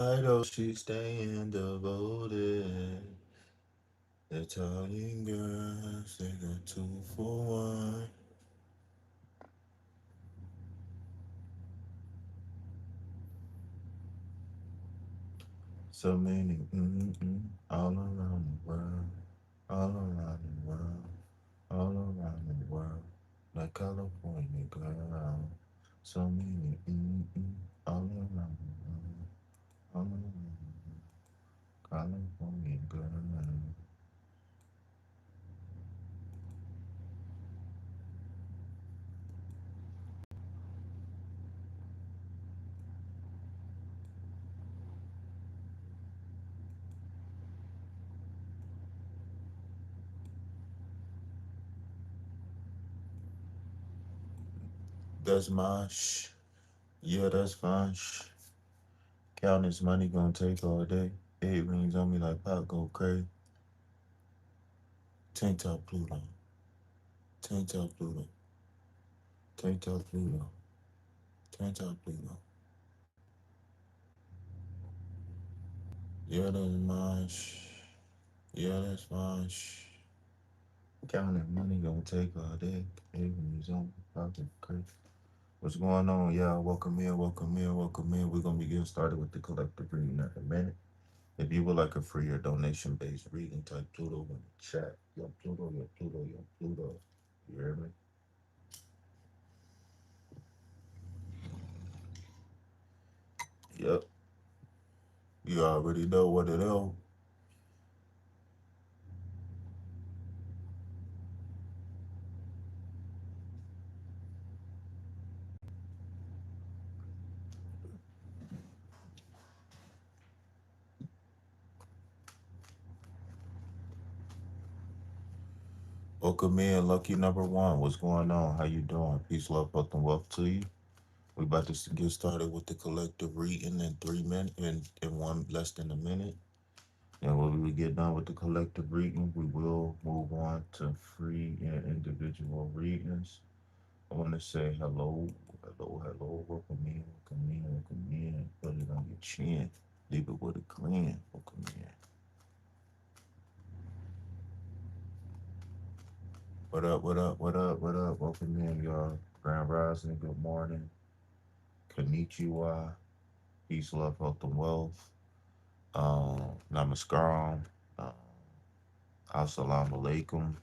know she's staying devoted. Italian girls, they got 2 for 1. So many all around the world, all around the world, all around the world. Like California girl. So many all around the world, all around the world. California girl. That's my Yeah, that's fine. Counting this money gonna take all day. 8 rings on me like pop go crazy. Tank top Pluto. Tank top Pluto. Tank top Pluto. Tank top Pluto. Yeah, that's mine. Yeah, that's fine. Counting money gonna take all day. 8 rings on me pop go crazy. What's going on, y'all? Welcome in, welcome in, welcome in. We're gonna be getting started with the collective reading in a minute. If you would like a free or donation based reading, type Pluto in the chat. Yo, Pluto, yo, Pluto, yo, Pluto. You hear me? Yep. You already know what it is. Welcome in, lucky number one. What's going on? How you doing? Peace, love, health, and wealth to you. We about to get started with the collective reading in 3 minutes, in one less than a minute. And when we get done with the collective reading, we will move on to free and individual readings. I want to say hello, hello, hello. Welcome in, welcome in, welcome in. Put it on your chin. Leave it with a grin. Welcome in. What up, what up, what up, what up? Welcome in, y'all. Grand Rising, good morning. Konnichiwa. Peace, love, health, and wealth. Namaskaram. Um, Assalamu alaikum.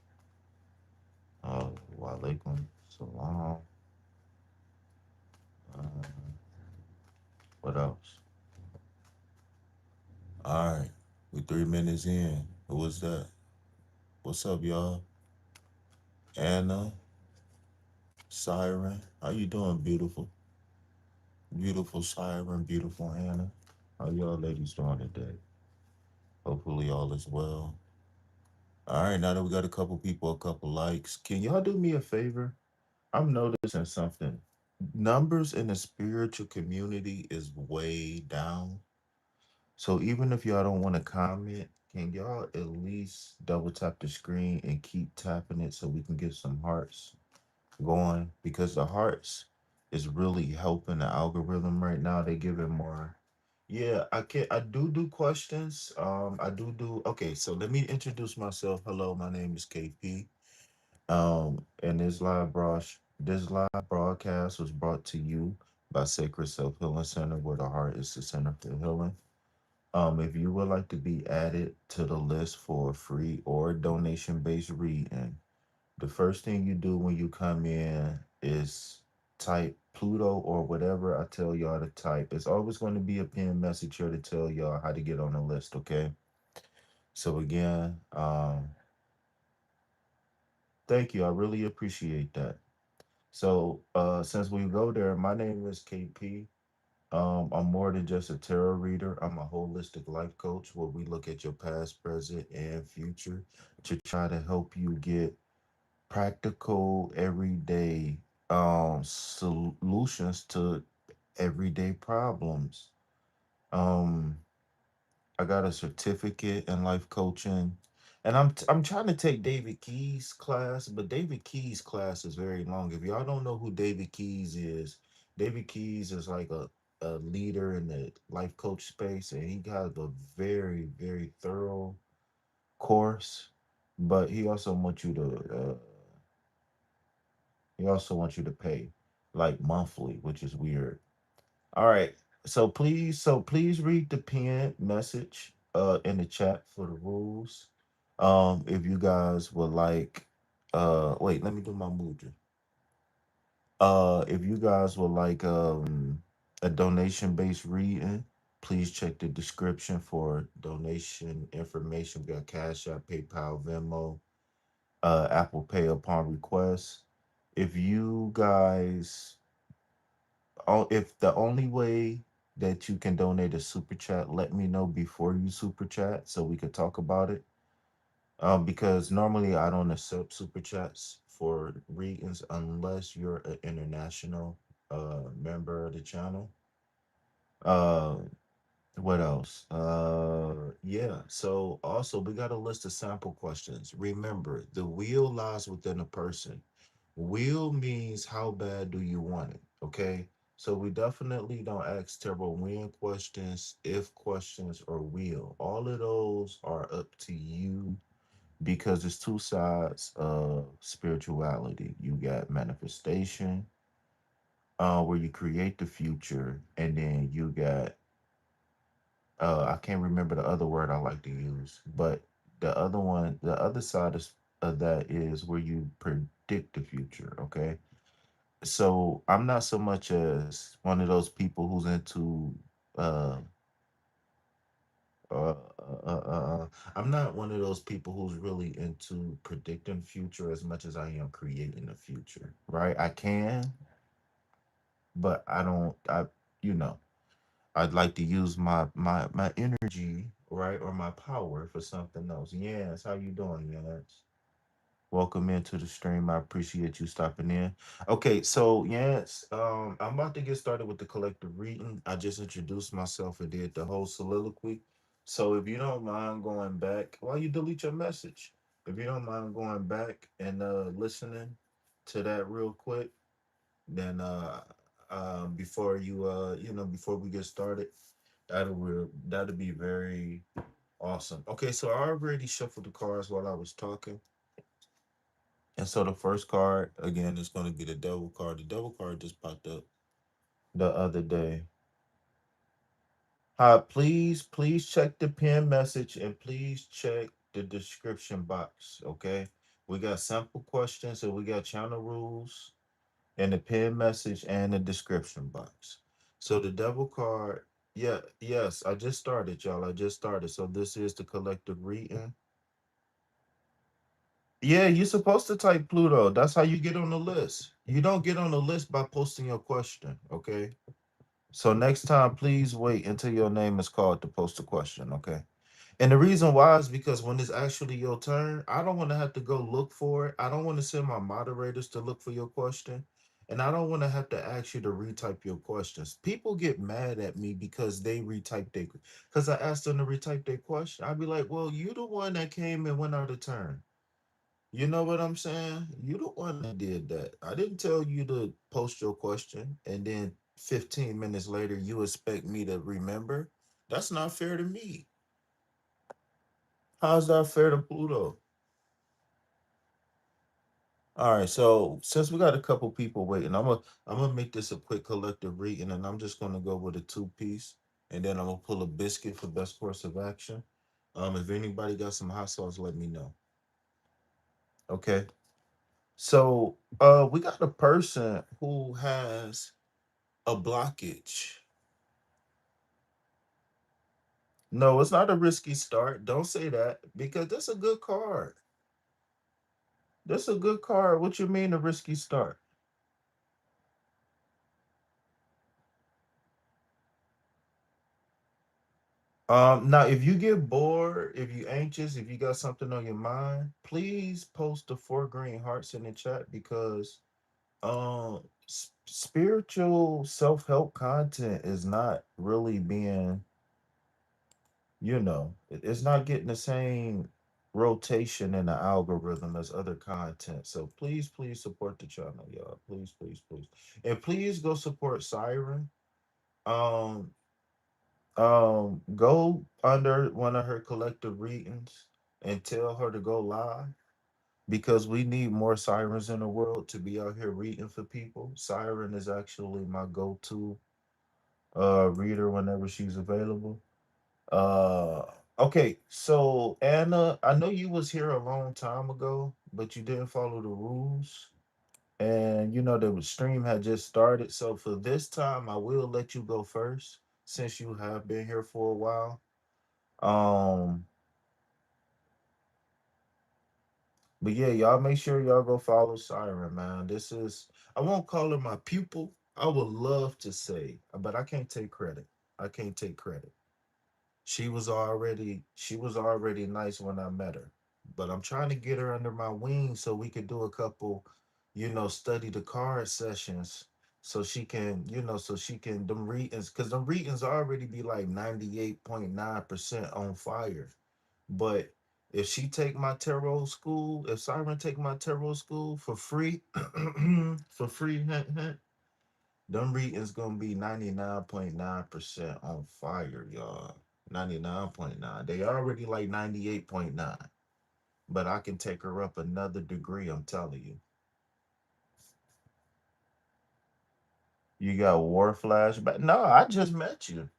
Wa alaikum salam. Uh, what else? All right, we 3 minutes in. Who was that? What's up, y'all? Anna, Siren. How you doing, beautiful? Beautiful Siren, beautiful Anna. How y'all ladies doing today? Hopefully all is well. All right, now that we got a couple people, a couple likes, can y'all do me a favor? I'm noticing something. Numbers in the spiritual community is way down. So even if y'all don't want to comment, can y'all at least double tap the screen and keep tapping it so we can get some hearts going? Because the hearts is really helping the algorithm right now. They give it more. Yeah, I do questions. Okay, so let me introduce myself. Hello, my name is KP. And this live broadcast was brought to you by Sacred Self Healing Center, where the heart is the center for healing. If you would like to be added to the list for a free or donation based reading, the first thing you do when you come in is type Pluto or whatever I tell y'all to type. It's always going to be a pinned message here to tell y'all how to get on the list, okay? So again, thank you. I really appreciate that. So since we go there, my name is KP. I'm more than just a tarot reader. I'm a holistic life coach where we look at your past, present, and future to try to help you get practical, everyday solutions to everyday problems. Um, I got a certificate in life coaching, and I'm trying to take David Keys class, but David Keys class is very long. If y'all don't know who David Keys is like a leader in the life coach space, and he got a very, very thorough course. But he also wants you to pay like monthly, which is weird. All right. So please read the pinned message in the chat for the rules. If you guys would like wait, let me do my mood. If you guys would like a donation based reading, please check the description for donation information. We got Cash App, PayPal, Venmo, Apple Pay upon request. If you guys if the only way that you can donate a super chat, let me know before you super chat so we could talk about it. Because normally I don't accept super chats for readings unless you're an international member of the channel. Uh what else? Yeah, so also we got a list of sample questions. Remember, the will lies within a person. Will means how bad do you want it? Okay. So we definitely don't ask terrible when questions, if questions, or will. All of those are up to you because it's two sides of spirituality. You got manifestation, where you create the future, and then you got I can't remember the other word I like to use, but the other side of that is where you predict the future. Okay, so I'm not so much as one of those people who's into uh uh, uh, uh, I'm not one of those people who's really into predicting future as much as I am creating the future, right? I can, but I don't. You know, I'd like to use my energy, right, or my power for something else. Yes, how you doing, Yes? Welcome into the stream. I appreciate you stopping in. Okay, so yes, I'm about to get started with the collective reading. I just introduced myself and did the whole soliloquy. So if you don't mind going back, while you delete your message, if you don't mind going back and listening to that real quick, then before before we get started, that'll be very awesome. Okay, so I already shuffled the cards while I was talking. And so the first card again is going to be the devil card. The devil card just popped up the other day. Please check the pin message and please check the description box. Okay, we got sample questions and we got channel rules and the pin message and the description box. So the devil card, yeah, yes, I just started, y'all. I just started. So this is the collective reading. Yeah, you're supposed to type Pluto. That's how you get on the list. You don't get on the list by posting your question, okay? So next time, please wait until your name is called to post a question, okay? And the reason why is because when it's actually your turn, I don't want to have to go look for it. I don't want to send my moderators to look for your question. And I don't want to have to ask you to retype your questions. People get mad at me because they retype because I asked them to retype their question. I'd be like, well, you the one that came and went out of turn. You know what I'm saying? You the one that did that. I didn't tell you to post your question and then 15 minutes later you expect me to remember. That's not fair to me. How's that fair to Pluto? All right, so since we got a couple people waiting, I'm gonna make this a quick collective reading, and I'm just gonna go with a two piece, and then I'm gonna pull a biscuit for best course of action. If anybody got some hot sauce, let me know. Okay. So we got a person who has a blockage. No, it's not a risky start. Don't say that because that's a good card. That's a good card. What you mean a risky start? Now if you get bored, if you anxious, if you got something on your mind, please post the four green hearts in the chat because spiritual self-help content is not really being, it's not getting the same rotation in the algorithm as other content. So please support the channel, y'all. Please. And please go support Siren. Um, go under one of her collective readings and tell her to go live because we need more sirens in the world to be out here reading for people. Siren is actually my go-to reader whenever she's available. Uh okay, so Anna, I know you was here a long time ago, but you didn't follow the rules. And you know the stream had just started. So for this time I will let you go first since you have been here for a while. Um but yeah, y'all make sure y'all go follow Siren, man. This is I won't call her my pupil. I would love to say, but I can't take credit. I can't take credit. She was already nice when I met her. But I'm trying to get her under my wing so we could do a couple, study the card sessions so she can, so she can them readings because them readings already be like 98.9% on fire. But if she take my tarot school, if Siren take my tarot school for free, for free, hint, hint, them readings gonna be 99.9% on fire, y'all. 99.9. They already like 98.9. But I can take her up another degree, I'm telling you. You got war flashback. No, I just met you.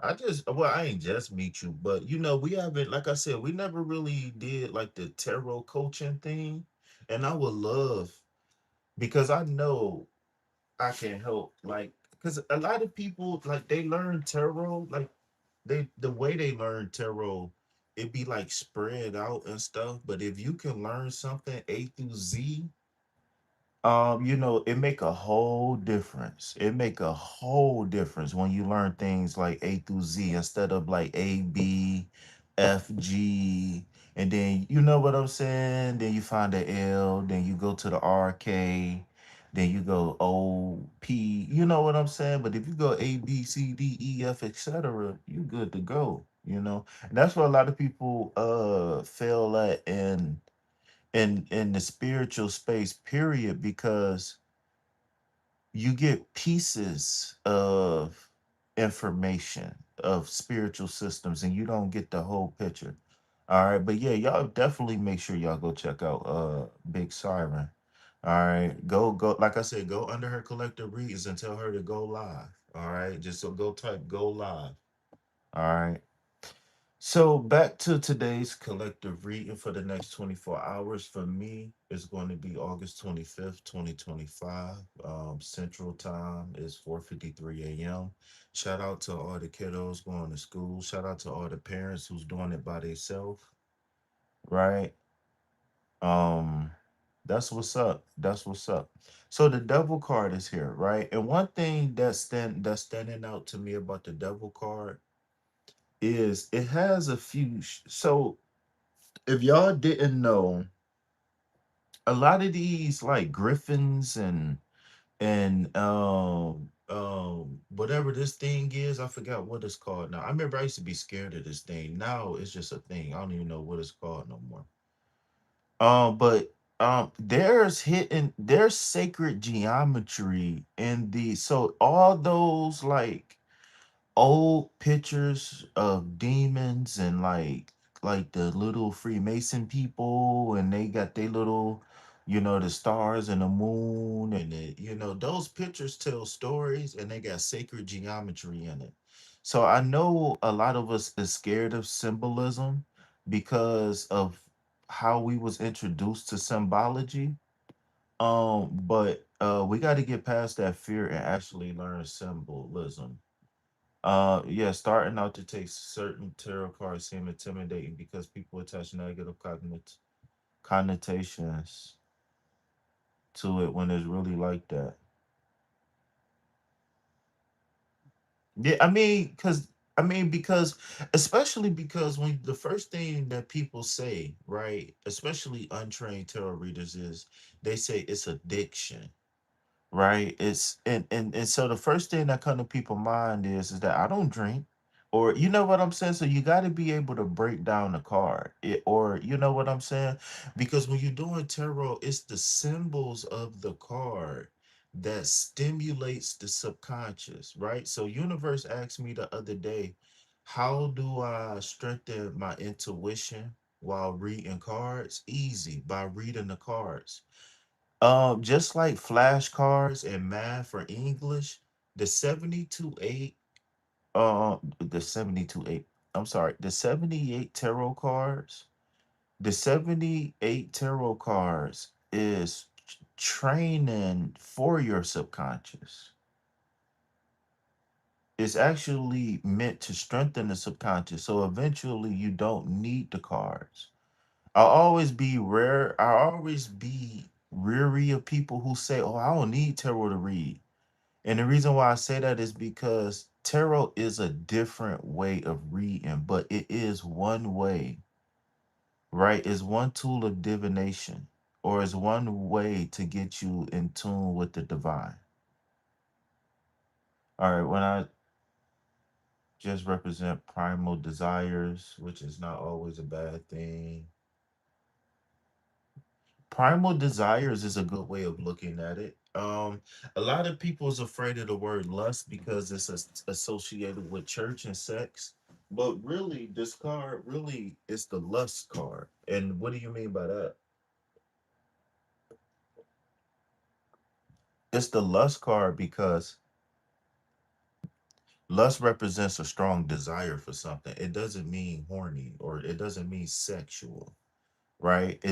I ain't just meet you, but we haven't, like I said, we never really did like the tarot coaching thing. And I would love because I know I can help, like, because a lot of people like they learn tarot, like the way they learn tarot, it be like spread out and stuff. But if you can learn something A through Z, it make a whole difference. It make a whole difference when you learn things like A through Z instead of like A, B, F, G, and then you know what I'm saying? Then you find the L, then you go to the R, K, then you go O, P, you know what I'm saying? But if you go A, B, C, D, E, F, etc., you good to go. And that's what a lot of people fail at in the spiritual space period because you get pieces of information of spiritual systems and you don't get the whole picture. All right, but yeah, y'all definitely make sure y'all go check out Big Siren. All right, go like I said, go under her collective reads and tell her to go live. All right, just so go type go live. All right. So back to today's collective reading for the next 24 hours. For me, it's going to be August 25th, 2025. Central time is 4:53 a.m. Shout out to all the kiddos going to school. Shout out to all the parents who's doing it by themselves, right? Um, that's what's up. That's what's up. So the devil card is here, right? And one thing that's standing out to me about the devil card is it has a few so if y'all didn't know, a lot of these like griffins and whatever this thing is, I forgot what it's called now. I remember I used to be scared of this thing. Now it's just a thing. I don't even know what it's called no more. But there's sacred geometry in the so all those like old pictures of demons and like the little Freemason people and they got their little the stars and the moon and those pictures tell stories and they got sacred geometry in it. So I know a lot of us is scared of symbolism because of how we was introduced to symbology. But we got to get past that fear and actually learn symbolism. Yeah, starting out to take certain tarot cards seem intimidating because people attach negative connotations to it when it's really like that. Yeah, because especially because when the first thing that people say, right, especially untrained tarot readers, is they say it's addiction. Right? It's and so the first thing that come to people's mind is that I don't drink, or you know what I'm saying. So you got to be able to break down the card, or you know what I'm saying, because when you're doing tarot, it's the symbols of the card that stimulates the subconscious, right? So universe asked me the other day, how do I strengthen my intuition while reading cards? Easy, by reading the cards. Just like flashcards and math or English, the 72 8, the 72 8, I'm sorry, the 78 tarot cards, the 78 tarot cards is training for your subconscious. It's actually meant to strengthen the subconscious. So eventually you don't need the cards. I'll always be weary of people who say, "Oh, I don't need tarot to read." And the reason why I say that is because tarot is a different way of reading, but it is one way, right? It's one tool of divination, or is one way to get you in tune with the divine. All right, when I just represent primal desires, which is not always a bad thing. Primal desires is a good way of looking at it. A lot of people is afraid of the word lust because it's associated with church and sex. But really, this card really is the lust card. And what do you mean by that? It's the lust card because lust represents a strong desire for something. It doesn't mean horny or it doesn't mean sexual, right?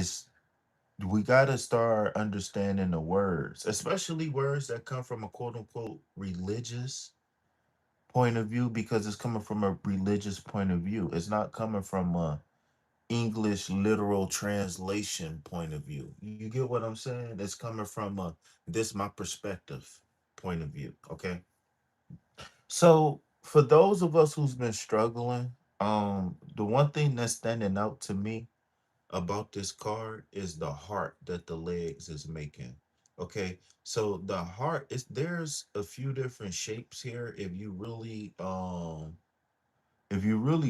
We got to start understanding the words, especially words that come from a quote unquote religious point of view, because it's coming from a religious point of view. It's not coming from a English literal translation point of view. You get what I'm saying? It's coming from a this my perspective point of view. Okay. So for those of us who's been struggling, the one thing that's standing out to me about this card is the heart that the legs is making. Okay, so the heart is, there's a few different shapes here. If you really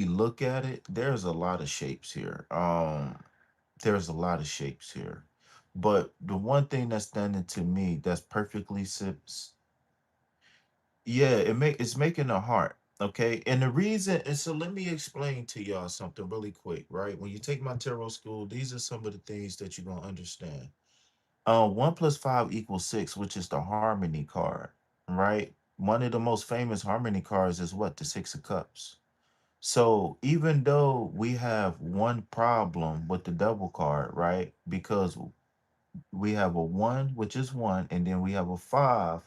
look at it, there's a lot of shapes here. There's a lot of shapes here. But the one thing that's standing to me that's perfectly yeah, it's making a heart. Okay. And the reason, and so let me explain to y'all something really quick, right? When you take my tarot school, these are some of the things that you're gonna understand. 1 + 5 = 6, which is the harmony card, right? One of the most famous harmony cards is what? The Six of Cups. So even though we have one problem with the double card, right? Because we have a one, which is one, and then we have a five,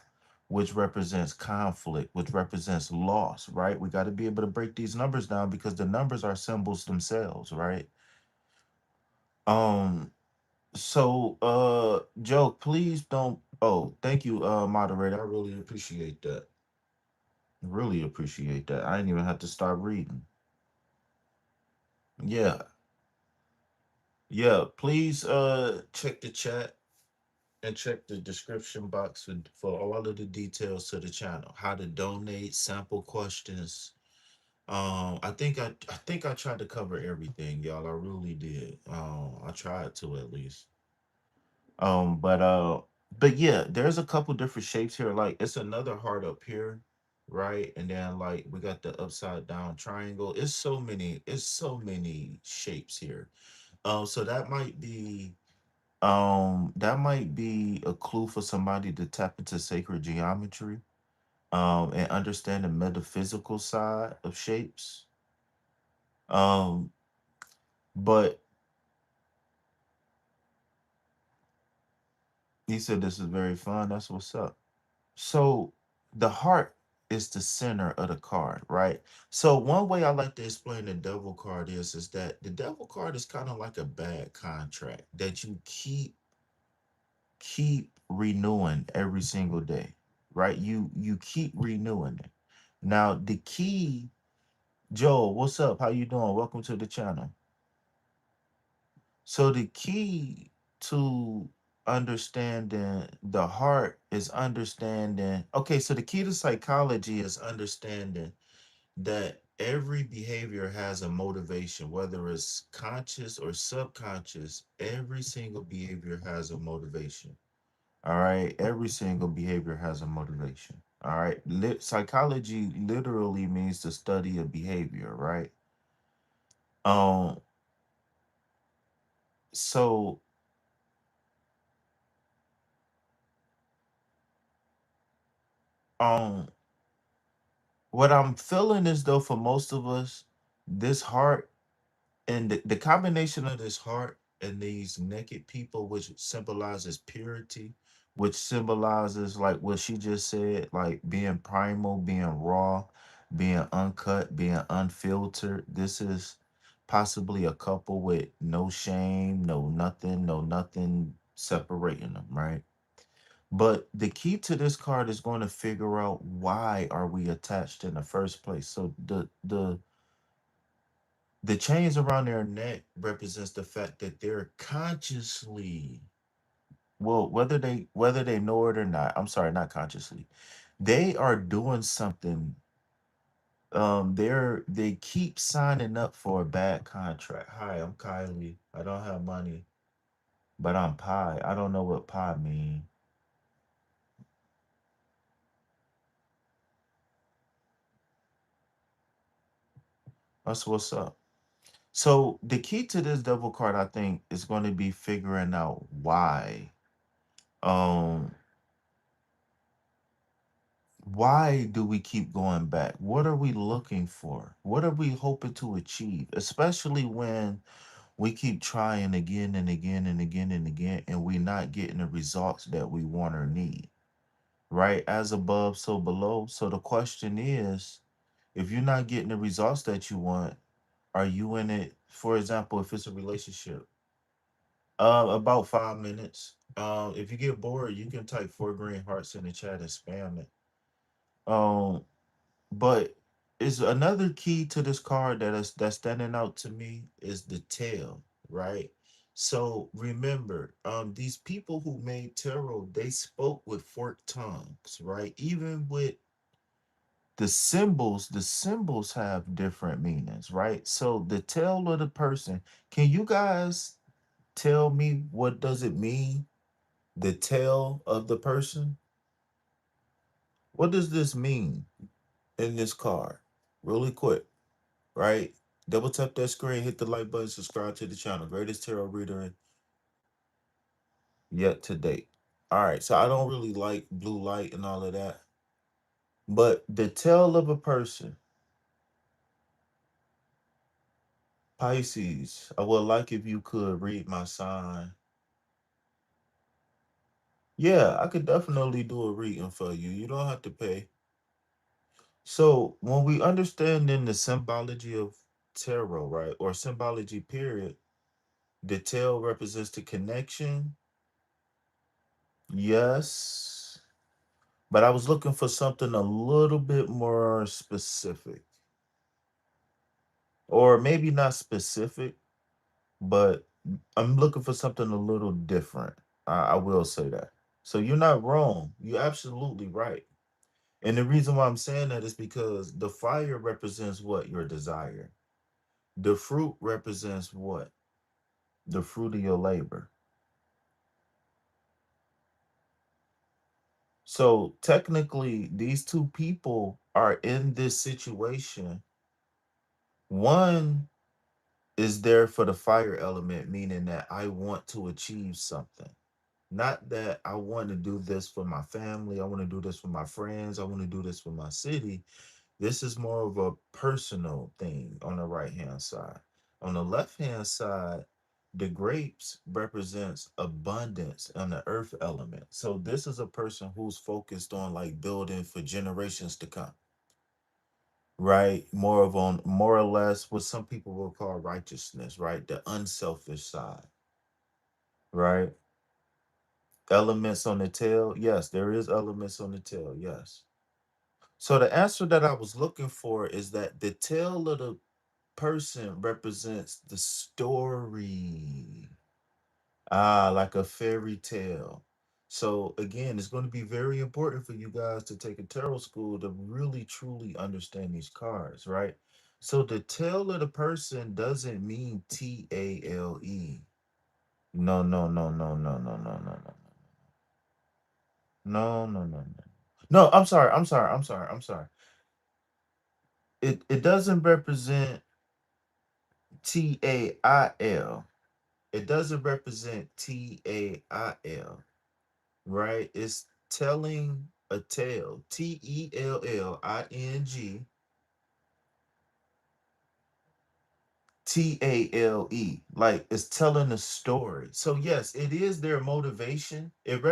which represents conflict, which represents loss, right? We got to be able to break these numbers down because the numbers are symbols themselves, right? Um, Joe, please don't. Oh, thank you, moderator. I really appreciate that. Really appreciate that. I didn't even have to start reading. Yeah, yeah. Please, check the chat and check the description box for all of the details to the channel. How to donate, sample questions. I think I tried to cover everything, y'all. I really did. I tried to at least. Um, but uh, but yeah, there's a couple different shapes here. Like it's another heart up here, right? And then like we got the upside down triangle. It's so many shapes here. So that might be a clue for somebody to tap into sacred geometry, and understand the metaphysical side of shapes. Um, but he said this is very fun. That's what's up. So the heart is the center of the card, right? So one way I like to explain the devil card is that the devil card is kind of like a bad contract that you keep renewing every single day, right? You keep renewing it. Now the key, Joel, what's up? How you doing? Welcome to the channel. So the key to understanding the heart is understanding. Okay, so the key to psychology is understanding that every behavior has a motivation, whether it's conscious or subconscious. Every single behavior has a motivation. All right. Every single behavior has a motivation. All right. Psychology literally means the study of behavior, right? Um, so um what I'm feeling is though for most of us, this heart and the combination of this heart and these naked people, which symbolizes purity, which symbolizes like what she just said, like being primal, being raw, being uncut, being unfiltered. This is possibly a couple with no shame, no nothing separating them, right? But the key to this card is going to figure out why are we attached in the first place. So the chains around their neck represents the fact that they're consciously, well, whether they know it or not. I'm sorry, not consciously. They are doing something. They keep signing up for a bad contract. Hi, I'm Kylie. I don't have money, but I'm pie. I don't know what pie mean. That's what's up. So the key to this devil card, I think, is going to be figuring out why. Um, why do we keep going back? What are we looking for? What are we hoping to achieve? Especially when we keep trying again and again and again and again, and we're not getting the results that we want or need. Right? As above, so below. So the question is, if you're not getting the results that you want, are you in it? For example, if it's a relationship, about 5 minutes. If you get bored, you can type 4 green hearts in the chat and spam it. Um, but is another key to this card that's standing out to me is the tail, right? So remember, these people who made tarot, they spoke with forked tongues, right? Even with the symbols have different meanings, right? So the tail of the person, can you guys tell me what does it mean? The tail of the person? What does this mean in this card? Really quick, right? Double tap that screen, hit the like button, subscribe to the channel. Greatest tarot reader yet to date. All right, so I don't really like blue light and all of that, but the tail of a person, Pisces, I would like if you could read my sign. Yeah, I could definitely do a reading for you. You don't have to pay. So when we understand in the symbology of tarot, right, or symbology period, the tail represents the connection. Yes. But I was looking for something a little bit more specific. Or maybe not specific, but I'm looking for something a little different. I will say that. So you're not wrong. You're absolutely right. And the reason why I'm saying that is because the fire represents what? Your desire. The fruit represents what? The fruit of your labor. So technically, these two people are in this situation. One is there for the fire element, meaning that I want to achieve something. Not that I want to do this for my family, I want to do this for my friends, I want to do this for my city. This is more of a personal thing on the right hand side. On the left hand side, the grapes represents abundance on the earth element. So this is a person who's focused on like building for generations to come, right? More of on more or less what some people will call righteousness, right? The unselfish side, right? Elements on the tail. Yes, there is elements on the tail. Yes. So the answer that I was looking for is that the tail of the person represents the story. Ah, like a fairy tale. So again, it's going to be very important for you guys to take a tarot school to really truly understand these cards, right? So the tail of the person doesn't mean Tale. No, no, no, no, no, no, no, no, no. No, no, no, no. No, I'm sorry. I'm sorry. I'm sorry. I'm sorry. It doesn't represent TAIL. It doesn't represent TAIL, right? It's telling a tale. TELLING, like it's telling a story. So yes, it is their motivation. It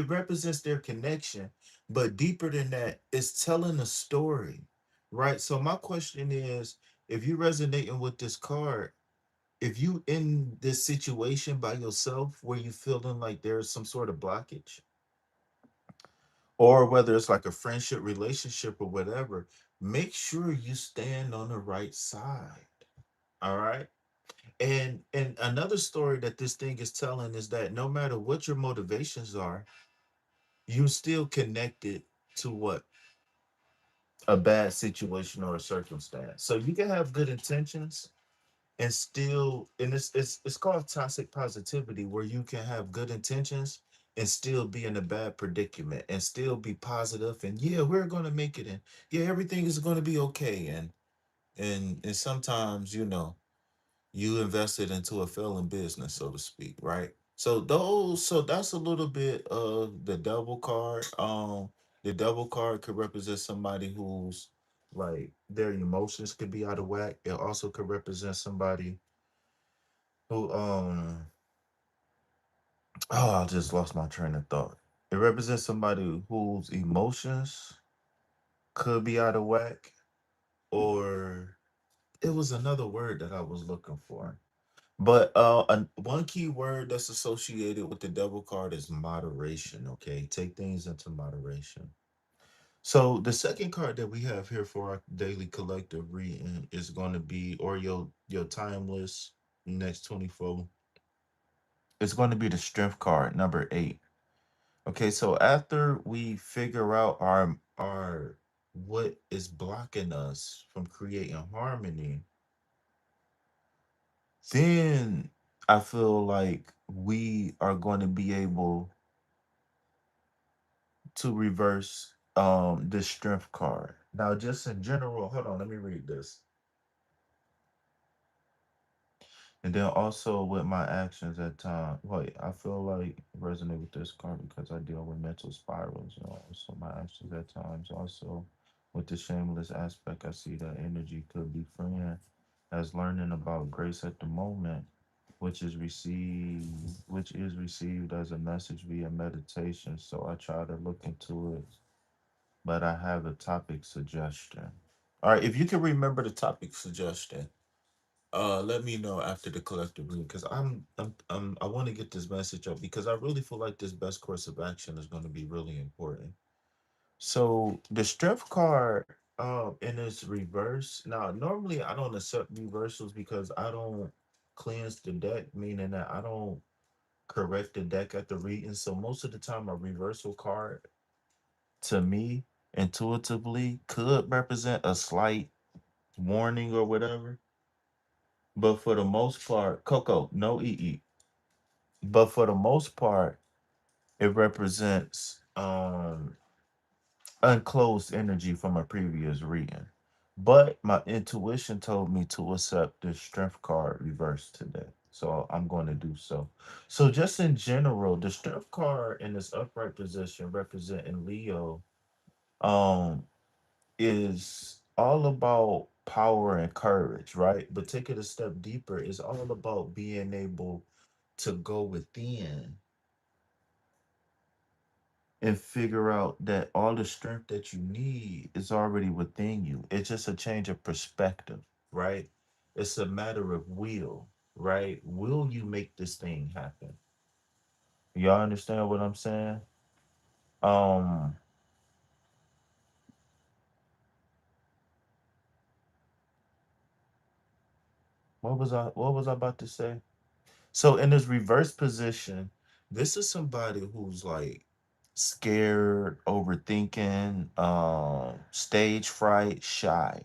represents their connection, but deeper than that, it's telling a story, right? So my question is, if you resonating with this card, if you in this situation by yourself where you feeling like there's some sort of blockage, or whether it's like a friendship relationship or whatever, make sure you stand on the right side. All right. And another story that this thing is telling is that no matter what your motivations are, you still connected to what? A bad situation or a circumstance. So you can have good intentions and still, and it's called toxic positivity, where you can have good intentions and still be in a bad predicament and still be positive and yeah, we're gonna make it, and yeah, everything is gonna be okay. And sometimes, you invested into a failing business, so to speak, right? So that's a little bit of the devil card. The devil card could represent somebody who's like their emotions could be out of whack. It also could represent somebody who oh, I just lost my train of thought. It represents somebody whose emotions could be out of whack, or it was another word that I was looking for. But one key word that's associated with the devil card is moderation. Okay, take things into moderation. So the second card that we have here for our daily collective reading is going to be, or your timeless next 24. It's going to be the strength card, number 8. Okay, so after we figure out our what is blocking us from creating harmony, then I feel like we are going to be able to reverse the strength card. Now, just in general, hold on, let me read this. And then also with my actions at time, wait, I feel like resonate with this card because I deal with mental spirals. So my actions at times also with the shameless aspect, I see that energy could be freeing as learning about grace at the moment, which is received as a message via meditation. So I try to look into it, but I have a topic suggestion. All right, if you can remember the topic suggestion, let me know after the collective reading, because I want to get this message up because I really feel like this best course of action is going to be really important. So the strength card, in its reverse. Now, normally I don't accept reversals because I don't cleanse the deck, meaning that I don't correct the deck at the reading. So most of the time, a reversal card to me intuitively could represent a slight warning or whatever. But for the most part, Coco, no EE. But for the most part, it represents unclosed energy from a previous reading. But my intuition told me to accept the strength card reverse today. So I'm going to do so. So just in general, the strength card in this upright position representing Leo um is all about power and courage, right? But take it a step deeper, it's all about being able to go within and figure out that all the strength that you need is already within you. It's just a change of perspective, right? It's a matter of will, right? Will you make this thing happen? Y'all understand what I'm saying? Um, what was I about to say? So in this reverse position, this is somebody who's like scared, overthinking, stage fright, shy.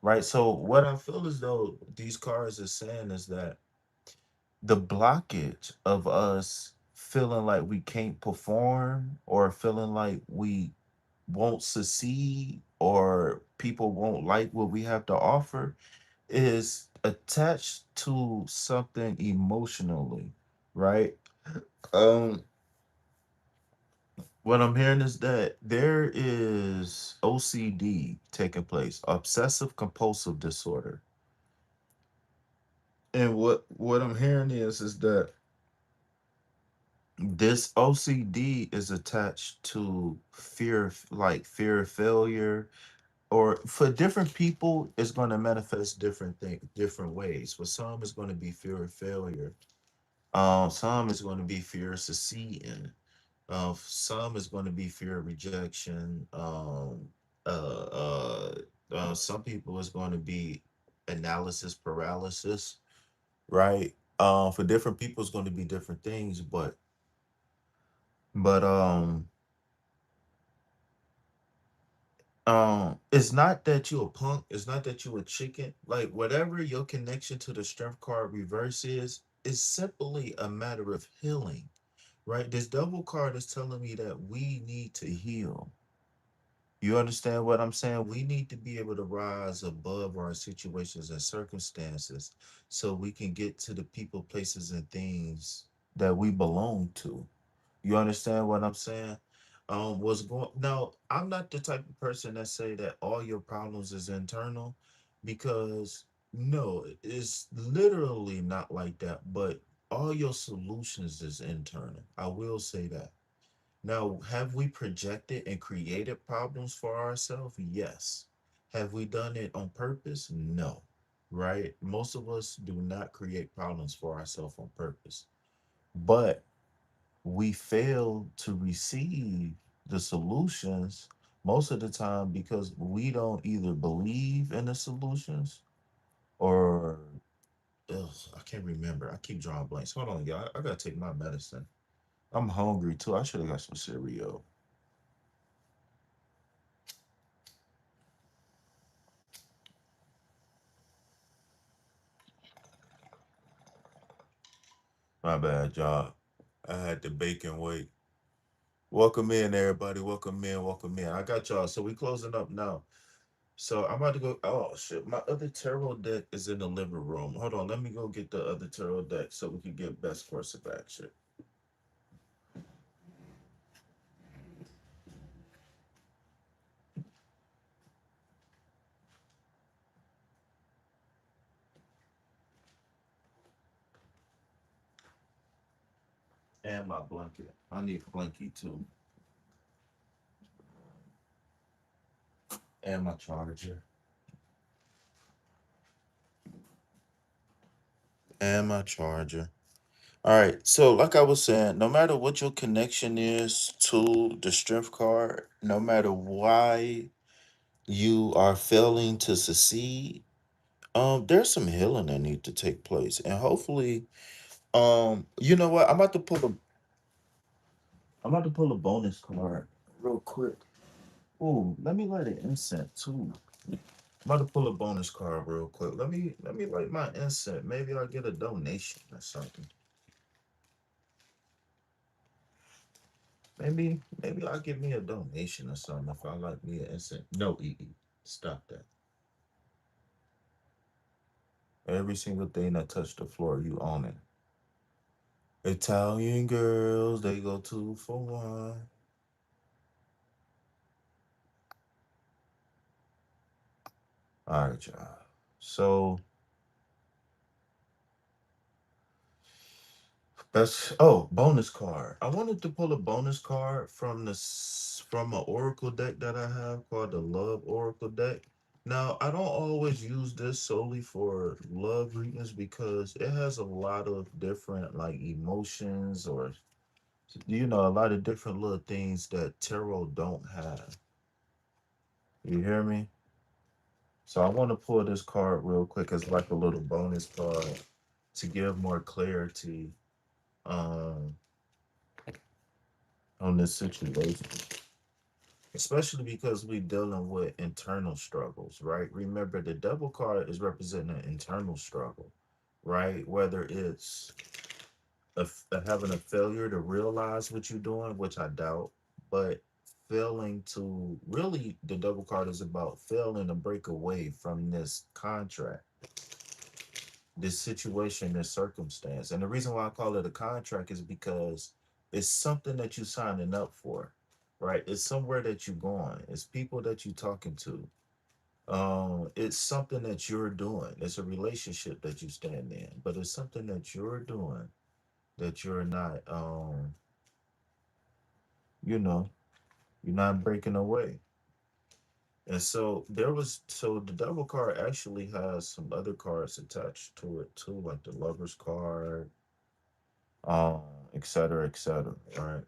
Right. So what I feel as though these cards are saying is that the blockage of us feeling like we can't perform or feeling like we won't succeed or people won't like what we have to offer is attached to something emotionally, right? Um, what I'm hearing is that there is OCD taking place, obsessive compulsive disorder. And what I'm hearing is that this OCD is attached to fear, like fear of failure, or for different people, it's going to manifest different ways. For some, it's going to be fear of failure. Some is going to be fear of succeeding. Some is going to be fear of rejection. Uh, uh, some people is going to be analysis paralysis, right? For different people, it's going to be different things, but it's not that you a punk, it's not that you a chicken. Like whatever your connection to the strength card reverse is simply a matter of healing, right? This double card is telling me that we need to heal. You understand what I'm saying? We need to be able to rise above our situations and circumstances so we can get to the people, places, and things that we belong to. You understand what I'm saying? What's going now? I'm not the type of person that say that all your problems is internal, because no, it's literally not like that. But all your solutions is internal. I will say that. Now, have we projected and created problems for ourselves? Yes. Have we done it on purpose? No. Right? Most of us do not create problems for ourselves on purpose. But we fail to receive the solutions most of the time because we don't either believe in the solutions or I can't remember. I keep drawing blanks. Hold on, y'all. I gotta take my medicine. I'm hungry too. I should have got some cereal. My bad, y'all. I had to bake and wait. Welcome in, everybody. Welcome in. Welcome in. I got y'all. So we closing up now. So I'm about to go. Oh shit! My other tarot deck is in the living room. Hold on, let me go get the other tarot deck so we can get best course of action. And my blanket. I need a blanket too. And my charger. And my charger. All right. So, like I was saying, no matter what your connection is to the strength card, no matter why you are failing to succeed, there's some healing that need to take place, and hopefully, you know what? I'm about to pull a bonus card real quick. Ooh, let me light an incense too. I'm about to pull a bonus card real quick. Let me light my incense. Maybe I'll get a donation or something. Maybe I'll give me a donation or something if I like me an incense. No, stop that. Every single thing that touched the floor, you own it. Italian girls, they go 2 for 1. All right, y'all. So that's bonus card. I wanted to pull a bonus card from from an oracle deck that I have called the Love Oracle deck. Now, I don't always use this solely for love readings because it has a lot of different like emotions or a lot of different little things that tarot don't have. You hear me? So I want to pull this card real quick as like a little bonus card to give more clarity um on this situation, especially because we're dealing with internal struggles, right? Remember, the devil card is representing an internal struggle, right? Whether it's having a failure to realize what you're doing, which I doubt, but failing to really, the double card is about failing to break away from this contract, this situation, this circumstance. And the reason why I call it a contract is because it's something that you're signing up for, right? It's somewhere that you're going, it's people that you're talking to. It's something that you're doing. It's a relationship that you stand in, but it's something that you're doing that you're not you know, you're not breaking away. And so the double card actually has some other cards attached to it too, like the lover's card, um, et cetera, et cetera.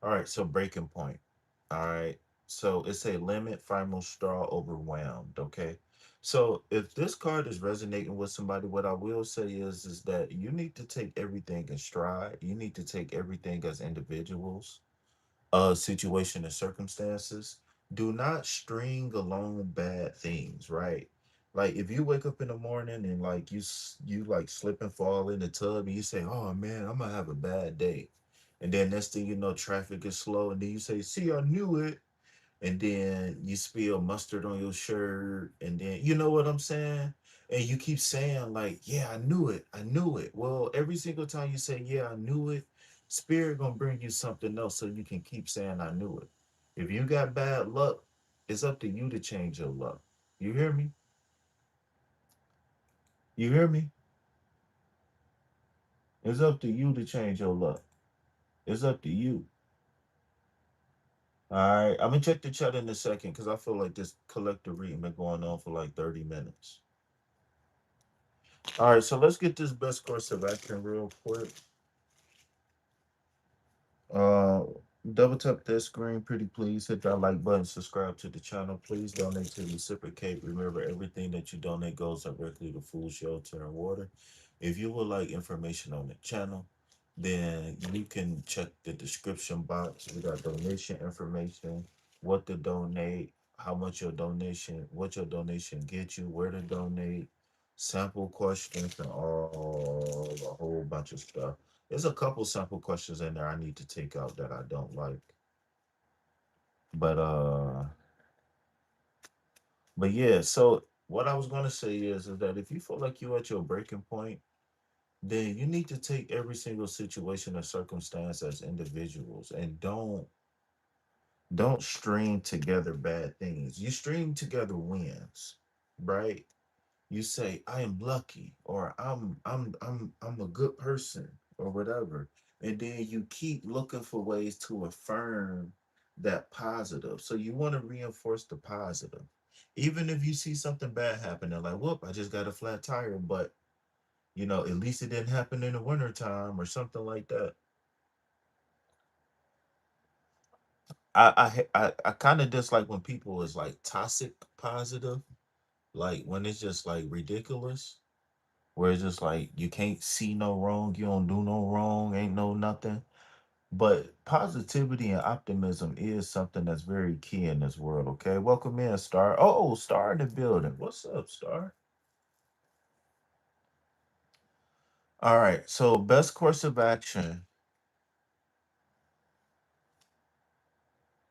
All right, so breaking point. All right. So it's a limit, final straw, overwhelmed. Okay. So if this card is resonating with somebody, what I will say is that you need to take everything in stride. You need to take everything as individuals, situation and circumstances. Do not string along bad things, right? Like if you wake up in the morning and like you like slip and fall in the tub and you say, "Oh man, I'm gonna have a bad day," and then next thing you know, traffic is slow, and then you say, "See, I knew it," and then you spill mustard on your shirt, and then you know what I'm saying? And you keep saying, like, yeah, I knew it, I knew it. Well, every single time you say, yeah, I knew it, spirit gonna bring you something else so you can keep saying I knew it. If you got bad luck, it's up to you to change your luck. You hear me? You hear me? It's up to you to change your luck. It's up to you. All right, I'm gonna check the chat in a second because I feel like this collective reading been going on for like 30 minutes. All right, so let's get this best course of action real quick. Uh, Double tap that screen, pretty please. Hit that like button, subscribe to the channel. Please donate to reciprocate. Remember, everything that you donate goes directly to food, shelter, and water. If you would like information on the channel, then you can check the description box. We got donation information, what to donate, how much your donation, what your donation gets you, where to donate, sample questions, and all a whole bunch of stuff. There's a couple sample questions in there I need to take out that I don't like. But yeah, so what I was gonna say is that if you feel like you're at your breaking point, then you need to take every single situation or circumstance as individuals and don't string together bad things. You string together wins, right? You say I am lucky or I'm a good person or whatever, and then you keep looking for ways to affirm that positive. So you want to reinforce the positive, even if you see something bad happening, like, whoop, I just got a flat tire, but at least it didn't happen in the wintertime or something like that. I kind of dislike when people is like toxic positive, like when it's just like ridiculous, where it's just like you can't see no wrong, you don't do no wrong, ain't no nothing. But positivity and optimism is something that's very key in this world. Okay, welcome in, Star. Oh, Star in the building. What's up, Star? All right. So best course of action.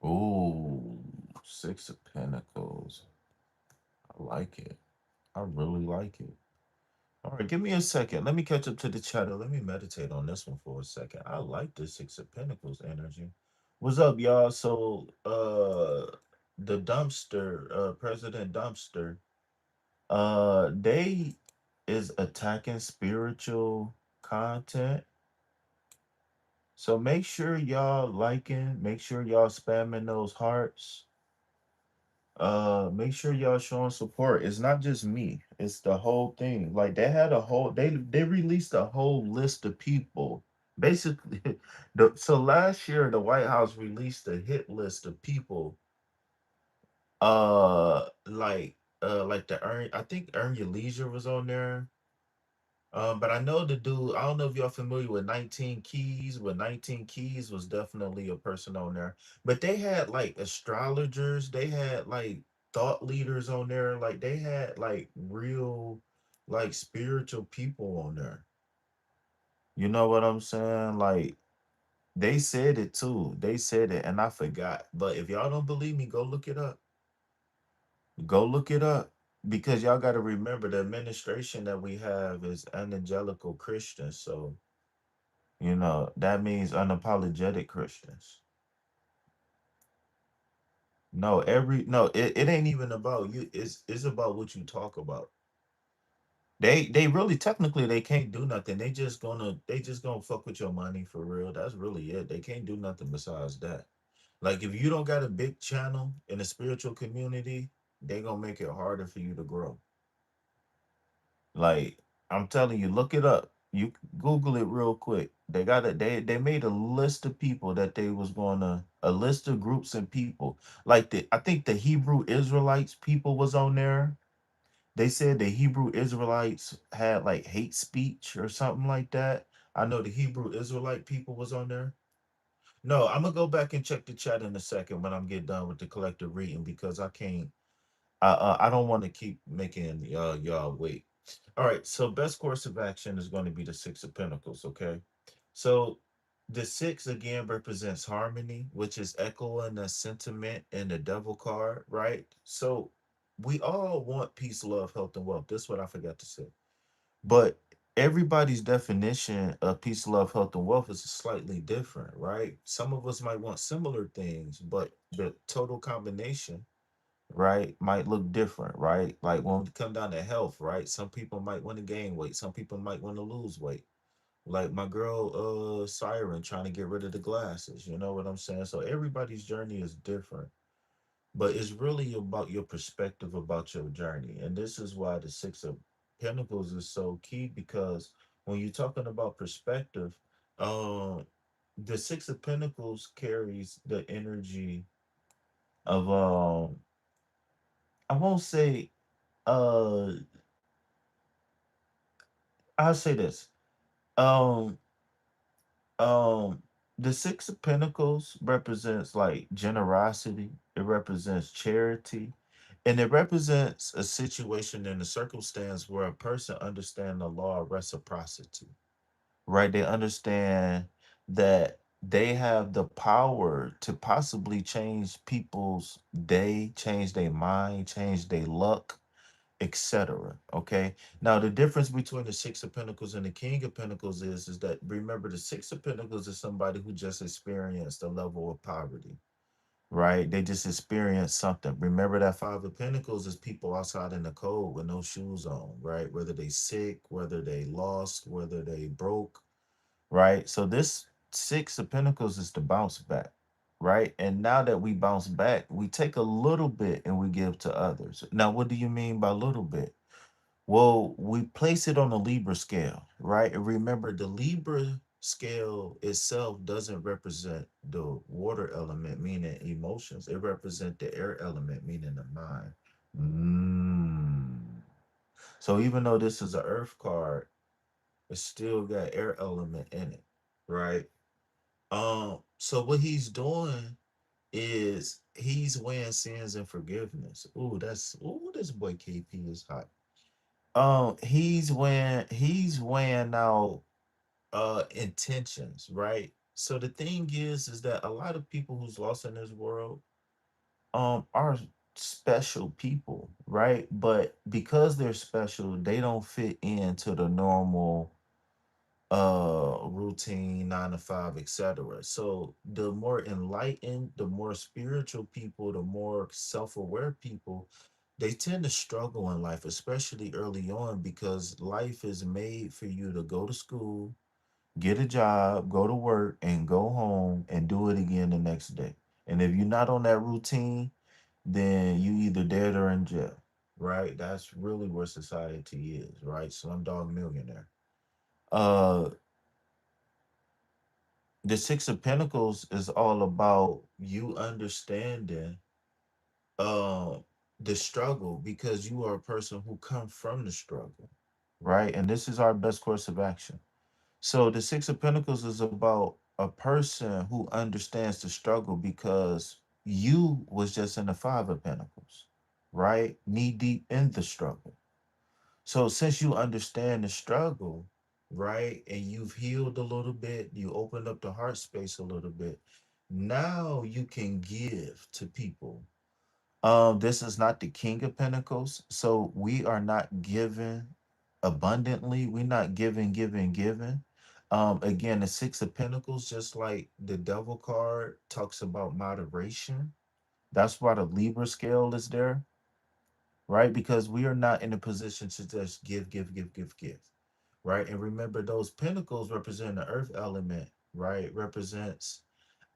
Ooh, Six of Pentacles. I like it. I really like it. All right, give me a second. Let me catch up to the chatter. Let me meditate on this one for a second. I like the Six of Pentacles energy. What's up, y'all? So, the dumpster, President Dumpster, they is attacking spiritual content. So make sure y'all liking, make sure y'all spamming those hearts. Make sure y'all showing support. It's not just me, it's the whole thing. Like they released a whole list of people. Basically, so last year the White House released a hit list of people, like the earn I think Earn Your Leisure was on there. But I know the dude, I don't know if y'all familiar with 19 Keys, but 19 Keys was definitely a person on there. But they had like astrologers, they had like thought leaders on there, like they had like real like spiritual people on there. You know what I'm saying? Like they said it too. They said it and I forgot. But if y'all don't believe me, go look it up. Go look it up. Because y'all got to remember the administration that we have is evangelical Christians. So, that means unapologetic Christians. No, it ain't even about you. It's about what you talk about. They really technically they can't do nothing. They just gonna fuck with your money for real. That's really it. They can't do nothing besides that. Like if you don't got a big channel in the spiritual community, they gonna make it harder for you to grow. Like I'm telling you, look it up. You Google it real quick. They made a list of people that they was gonna a list of groups and people. Like I think the Hebrew Israelites people was on there. They said the Hebrew Israelites had like hate speech or something like that. I know the Hebrew Israelite people was on there. No, I'm gonna go back and check the chat in a second when I'm get done with the collective reading because I can't. I don't want to keep making y'all wait. All right, so best course of action is going to be the Six of Pentacles. Okay, so the six again represents harmony, which is echoing the sentiment in the Devil card, right? So we all want peace, love, health, and wealth. This is what I forgot to say. But everybody's definition of peace, love, health, and wealth is slightly different, right? Some of us might want similar things, but the total combination, right, might look different, right? Like when we come down to health, right? Some people might want to gain weight, some people might want to lose weight. Like my girl Siren trying to get rid of the glasses, you know what I'm saying? So everybody's journey is different, but it's really about your perspective about your journey. And this is why the Six of Pentacles is so key because when you're talking about perspective, um the Six of Pentacles carries the energy of I won't say uh I'll say this. Um um the Six of Pentacles represents like generosity, it represents charity, and it represents a situation and a circumstance where a person understands the law of reciprocity, right? They understand that they have the power to possibly change people's day, change their mind, change their luck, etc. Okay. Now the difference between the Six of Pentacles and the King of Pentacles is that remember the Six of Pentacles is somebody who just experienced a level of poverty, right? They just experienced something. Remember that Five of Pentacles is people outside in the cold with no shoes on, right? Whether they sick, whether they lost, whether they broke, right? So this Six of Pentacles is to bounce back, right? And now that we bounce back, we take a little bit and we give to others. Now, what do you mean by little bit? Well, we place it on a Libra scale, right? And remember, the Libra scale itself doesn't represent the water element, meaning emotions. It represents the air element, meaning the mind. Mm. So even though this is an earth card, it still got air element in it, right? So what he's doing is he's weighing sins and forgiveness. Ooh, this boy KP is hot. He's weighing out intentions, right? So the thing is that a lot of people who's lost in this world are special people, right? But because they're special, they don't fit into the normal routine 9 to 5, etc. So the more enlightened, the more spiritual people, the more self-aware people, they tend to struggle in life, especially early on, because life is made for you to go to school, get a job, go to work, and go home and do it again the next day. And if you're not on that routine, then you either dead or in jail, right? That's really where society is, right? Slumdog Millionaire. Uh, the Six of Pentacles is all about you understanding uh the struggle because you are a person who come from the struggle, right? And this is our best course of action. So the Six of Pentacles is about a person who understands the struggle because you was just in the Five of Pentacles, right? Knee deep in the struggle. So since you understand the struggle, right? And you've healed a little bit, you opened up the heart space a little bit. Now you can give to people. This is not the King of Pentacles, so we are not giving abundantly. We're not giving. Again, the Six of Pentacles, just like the Devil card, talks about moderation. That's why the Libra scale is there, right? Because we are not in a position to just give, right? And remember, those pentacles represent the earth element, right? Represents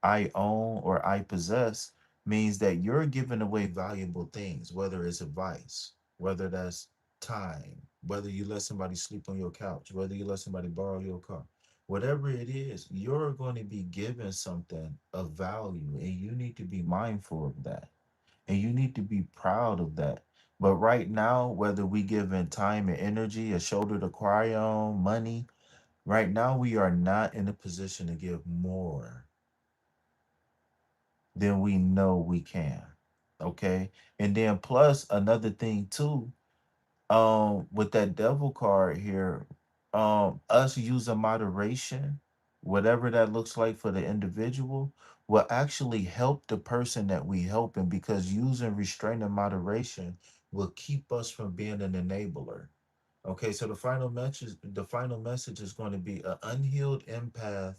I own or I possess, means that you're giving away valuable things, whether it's advice, whether that's time, whether you let somebody sleep on your couch, whether you let somebody borrow your car, whatever it is, you're going to be given something of value, and you need to be mindful of that. And you need to be proud of that. But right now, whether we give in time and energy, a shoulder to cry on, money, right now we are not in a position to give more than we know we can. Okay. And then plus another thing too, with that devil card here, us using moderation, whatever that looks like for the individual, will actually help the person that we helping, because using restraint and moderation will keep us from being an enabler. Okay, so the final message is going to be: an unhealed empath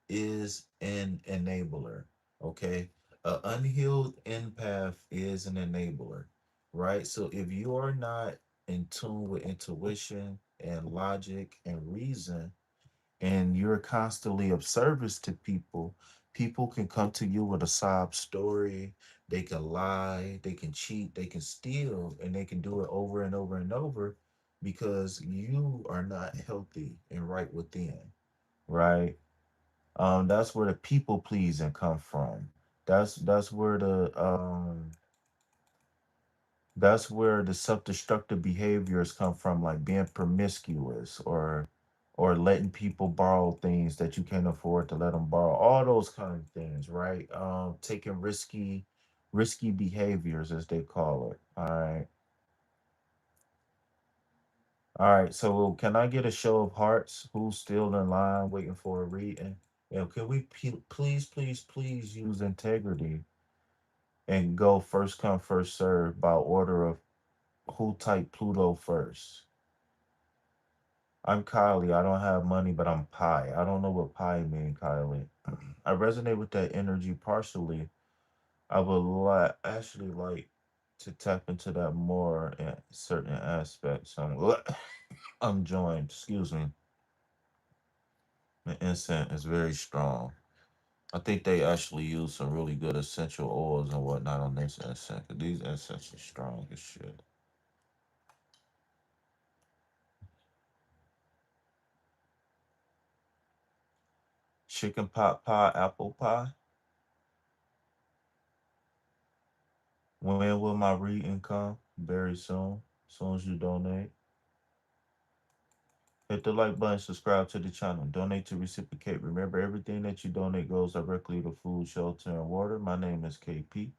is an enabler. Okay, an unhealed empath is an enabler, right? So if you are not in tune with intuition and logic and reason, and you're constantly of service to people, people can come to you with a sob story. They can lie, they can cheat, they can steal, and they can do it over and over and over, because you are not healthy and right within, right? That's where the people pleasing come from. That's where the self-destructive behaviors come from, like being promiscuous, or letting people borrow things that you can't afford to let them borrow. All those kind of things, right? Taking risky behaviors, as they call it. All right. So can I get a show of hearts? Who's still in line waiting for a reading? And can we please use integrity and go first come first serve by order of who typed Pluto first? I'm Kylie. I don't have money, but I'm pie. I don't know what pie mean, Kylie. I resonate with that energy partially. I would actually like to tap into that more in certain aspects. I'm joined. Excuse me. The incense is very strong. I think they actually use some really good essential oils and whatnot on this incense. These incenses are strong as shit. Chicken pot pie, apple pie. When will my reading come? Very soon. As soon as you donate. Hit the like button, subscribe to the channel, donate to reciprocate. Remember, everything that you donate goes directly to food, shelter, and water. My name is KP,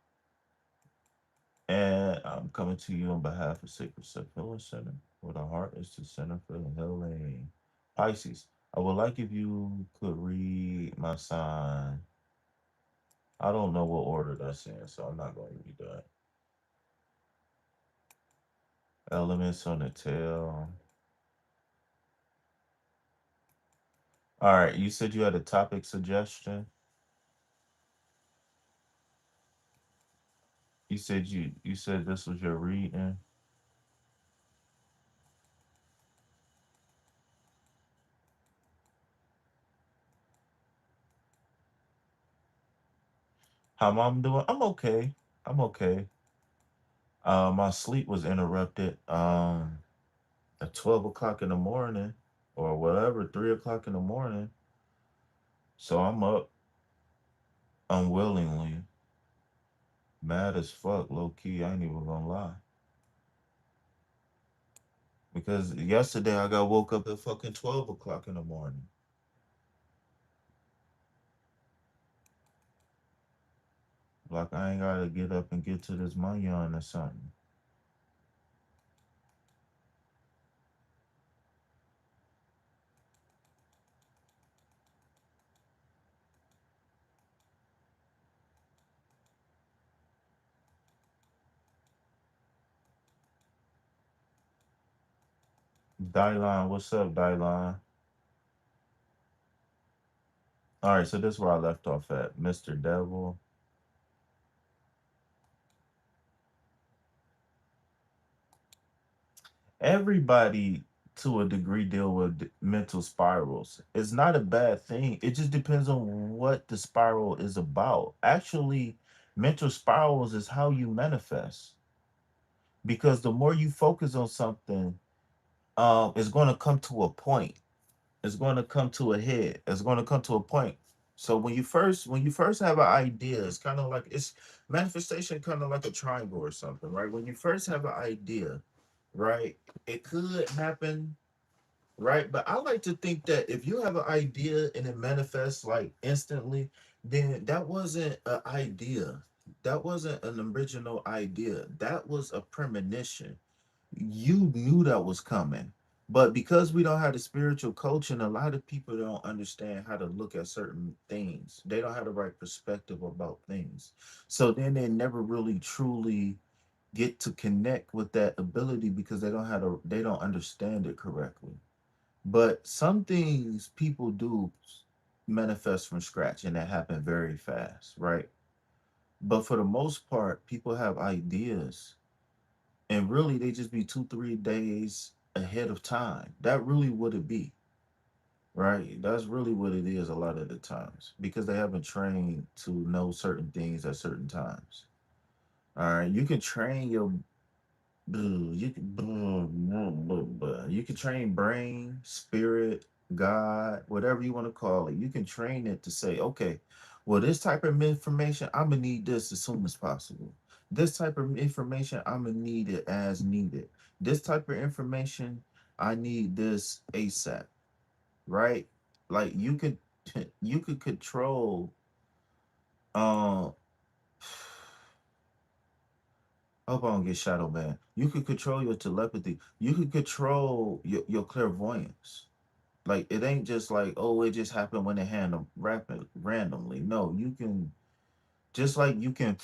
and I'm coming to you on behalf of Sacred Self Healing Center, where the heart is the center for healing. Pisces, I would like if you could read my sign. I don't know what order that's in, so I'm not going to read that. Elements on the tail. All right, you said you had a topic suggestion. You said this was your reading. How I'm doing? I'm okay. I'm okay. My sleep was interrupted at 12 o'clock in the morning, or whatever, 3 o'clock in the morning. So I'm up unwillingly, mad as fuck, low key. I ain't even gonna lie. Because yesterday I got woke up at fucking 12 o'clock in the morning. Like I ain't gotta get up and get to this money on or something. Dylon, what's up, Dylon? All right, so this is where I left off at, Mr. Devil. Everybody, to a degree, deal with mental spirals. It's not a bad thing. It just depends on what the spiral is about. Actually, mental spirals is how you manifest, because the more you focus on something, it's going to come to a point. It's going to come to a head. It's going to come to a point. So when you first have an idea, it's kind of like it's manifestation, kind of like a triangle or something, right? When you first have an idea, right, it could happen, right? But I like to think that if you have an idea and it manifests like instantly, then that wasn't an idea. That wasn't an original idea. That was a premonition. You knew that was coming. But because we don't have the spiritual coaching, a lot of people don't understand how to look at certain things. They don't have the right perspective about things. So then they never really truly get to connect with that ability because they don't understand it correctly. But some things people do manifest from scratch and that happen very fast, right? But for the most part, people have ideas and really they just be 2 3 days ahead of time. That really would it be, right? That's really what it is a lot of the times because they haven't trained to know certain things at certain times. All right, you can train your you can you can train brain, spirit, God, whatever you want to call it. You can train it to say, okay, well, this type of information, I'm gonna need this as soon as possible. This type of information, I'm gonna need it as needed. This type of information, I need this ASAP, right? Like you could you could control um I hope I don't get shadow banned. You could control your telepathy. You could control your clairvoyance. Like it ain't just like, oh, it just happened when it happened rapid randomly. No, you can just like you can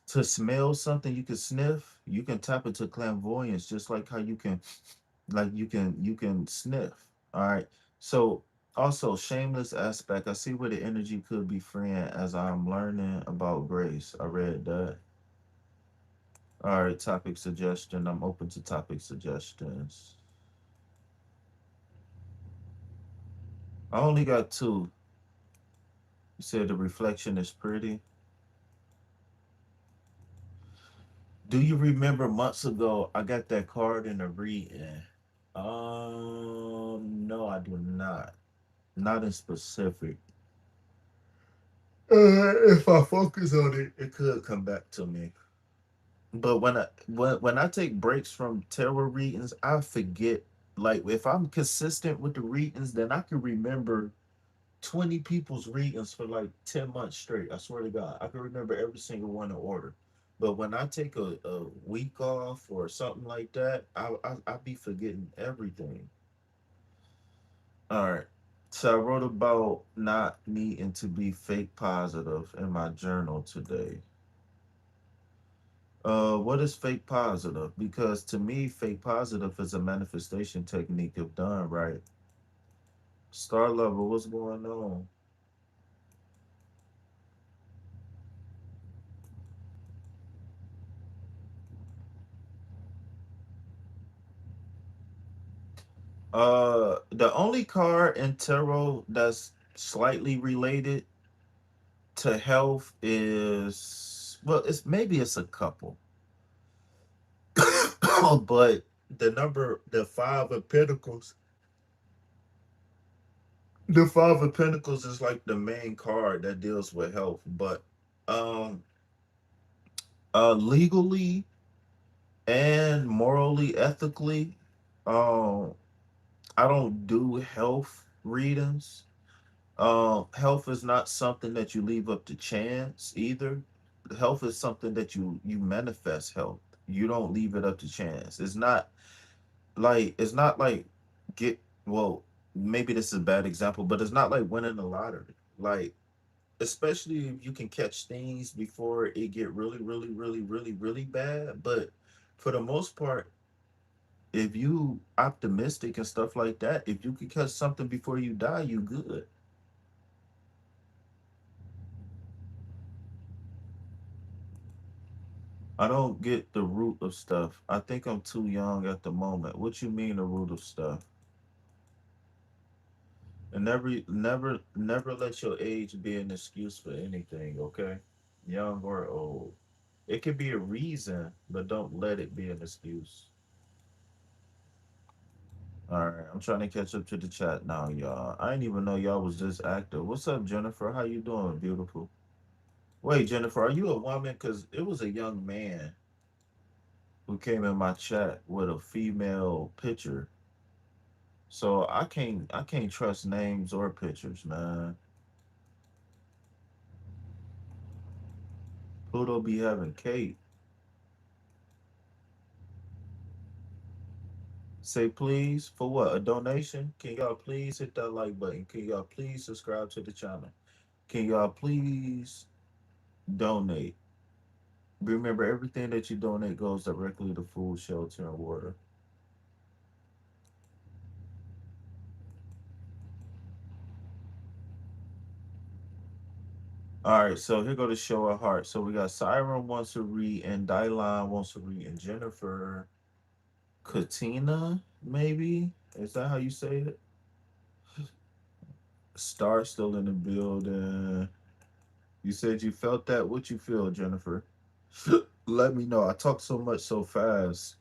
to smell something, you can sniff, you can tap into clairvoyance, just like how you can you can sniff. All right. So also shameless aspect. I see where the energy could be freeing as I'm learning about grace. I read that. All right, topic suggestion. I'm open to topic suggestions. I only got two. You said the reflection is pretty. Do you remember months ago I got that card in a reading? No, I do not. Not in specific. If I focus on it, it could come back to me. But when I take breaks from tarot readings, I forget. Like if I'm consistent with the readings, then I can remember 20 people's readings for like 10 months straight. I swear to God, I can remember every single one in order. But when I take a week off or something like that, I be forgetting everything. All right. So I wrote about not needing to be fake positive in my journal today. What is fake positive? Because to me, fake positive is a manifestation technique if done right. Star level, what's going on? The only card in tarot that's slightly related to health is well, it's a couple, but the Five of Pentacles, the Five of Pentacles is like the main card that deals with health. But um, legally and morally, ethically, um, I don't do health readings. Health is not something that you leave up to chance either. Health is something that you manifest health. You don't leave it up to chance. It's not like get well, maybe this is a bad example, but it's not like winning the lottery. Like especially if you can catch things before it get really, really, really, really, really bad. But for the most part, if you optimistic and stuff like that, if you could catch something before you die, you good. I don't get the root of stuff. I think I'm too young at the moment. What you mean the root of stuff? And never let your age be an excuse for anything, okay? Young or old. It could be a reason, but don't let it be an excuse. All right, I'm trying to catch up to the chat now, y'all. I didn't even know y'all was this active. What's up, Jennifer? How you doing, beautiful? Wait, Jennifer, are you a woman? Cause it was a young man who came in my chat with a female picture. So I can't trust names or pictures, man. Pluto be having Kate. Say please for what? A donation? Can y'all please hit that like button? Can y'all please subscribe to the channel? Can y'all please donate? Remember, everything that you donate goes directly to food, shelter, and water. All right, so here go the show of heart. So we got Siren wants to read, and Dylan wants to read, and Jennifer, Katina, maybe is that how you say it? Star still in the building. You said you felt that. What you feel, Jennifer? Let me know. I talk so much so fast.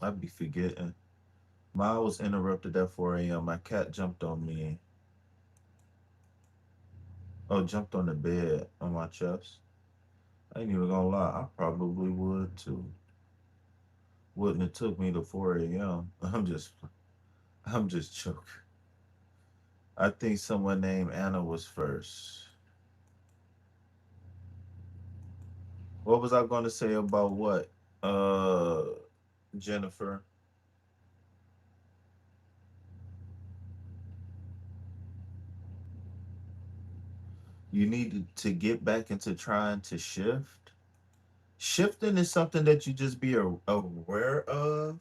I'd be forgetting. My was interrupted at 4 a.m. My cat jumped on me. Oh, jumped on the bed on my chest. I ain't even gonna lie. I probably would too. Wouldn't have took me to 4 a.m. I'm just joking. I think someone named Anna was first. What was I going to say about what? Uh, Jennifer, you need to get back into trying to shift. Shifting is something that you just be aware of.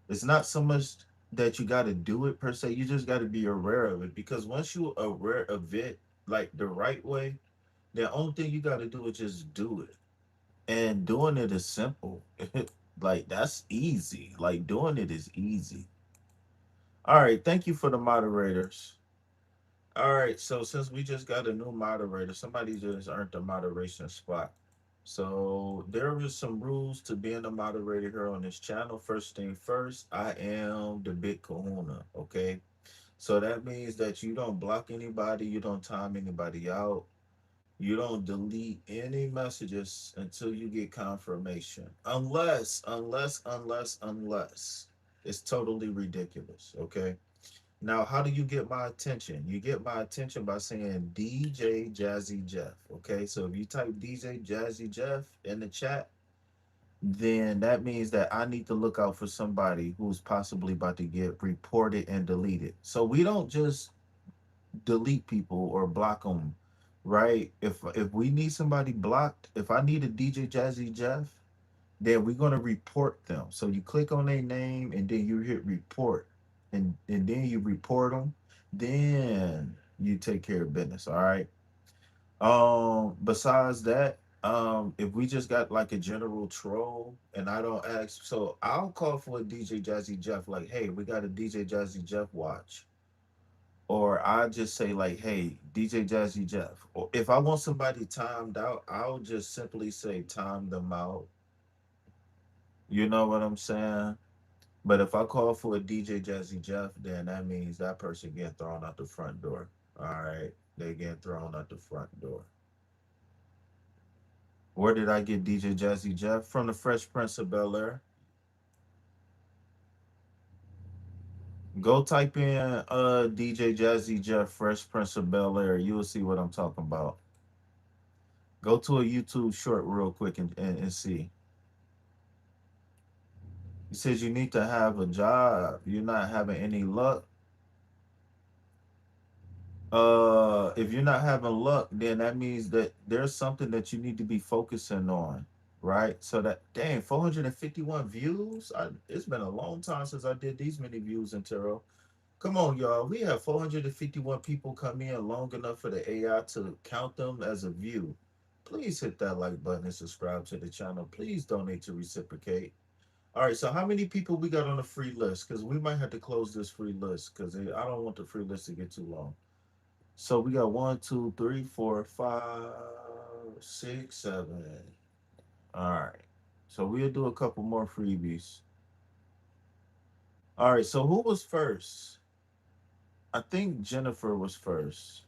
It's not so much that you got to do it per se. You just got to be aware of it because once you aware of it, like the right way, the only thing you got to do is just do it. And doing it is simple. Like that's easy. Like doing it is easy. All right, thank you for the moderators. All right, so since we just got a new moderator, somebody just earned the moderation spot. So there was some rules to being a moderator here on this channel. First thing first, I am the big kahuna, okay? So that means that you don't block anybody, you don't time anybody out, you don't delete any messages until you get confirmation. Unless it's totally ridiculous, okay? Now, how do you get my attention? You get my attention by saying DJ Jazzy Jeff. Okay, so if you type DJ Jazzy Jeff in the chat, then that means that I need to look out for somebody who's possibly about to get reported and deleted. So we don't just delete people or block them, right? If we need somebody blocked, if I need a DJ Jazzy Jeff, then we're gonna report them. So you click on their name and then you hit report, and then you report them. Then you take care of business. All right. Besides that, if we just got like a general troll and I don't ask, so I'll call for a DJ Jazzy Jeff, like, hey, we got a DJ Jazzy Jeff watch. Or I just say like, hey, DJ Jazzy Jeff. Or if I want somebody timed out, I'll just simply say time them out. You know what I'm saying? But if I call for a DJ Jazzy Jeff, then that means that person getting thrown out the front door. All right, they getting thrown out the front door. Where did I get DJ Jazzy Jeff from? The Fresh Prince of Bel Air. Go type in DJ Jazzy Jeff Fresh Prince of Bel Air. You will see what I'm talking about. Go to a YouTube short real quick and see. He says you need to have a job. You're not having any luck. If you're not having luck, then that means that there's something that you need to be focusing on, right? So that dang 451 views. It's been a long time since I did these many views in tarot. Come on, y'all. We have 451 people come in long enough for the AI to count them as a view. Please hit that like button and subscribe to the channel. Please donate to reciprocate. All right, so how many people we got on the free list? Because we might have to close this free list because I don't want the free list to get too long. So we got one, two, three, four, five, six, seven. All right. So we'll do a couple more freebies. All right. So who was first? I think Jennifer was first.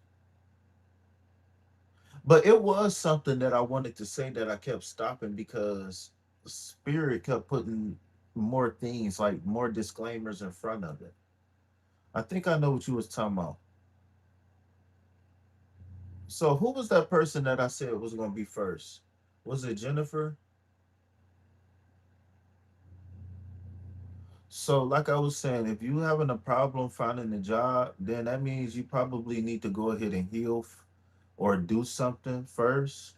But it was something that I wanted to say that I kept stopping because Spirit kept putting more things, like more disclaimers in front of it. I think I know what you was talking about. So who was that person that I said was gonna be first? Was it Jennifer? So like I was saying, if you having a problem finding a job, then that means you probably need to go ahead and heal or do something first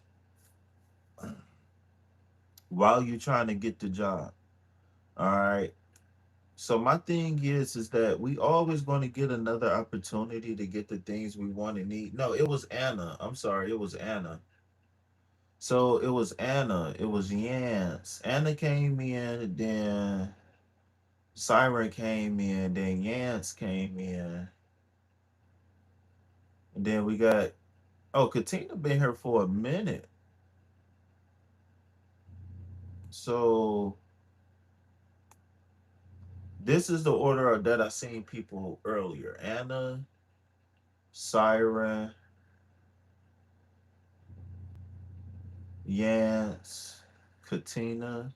while you're trying to get the job. All right. So my thing is that we always going to get another opportunity to get the things we want and need. No, it was Anna. I'm sorry, it was Anna. So it was Anna. It was Yance. Anna came in, then Siren came in, then Yance came in, and then we got Katina been here for a minute. So this is the order that I seen people earlier. Anna, Siren, Yance, Katina,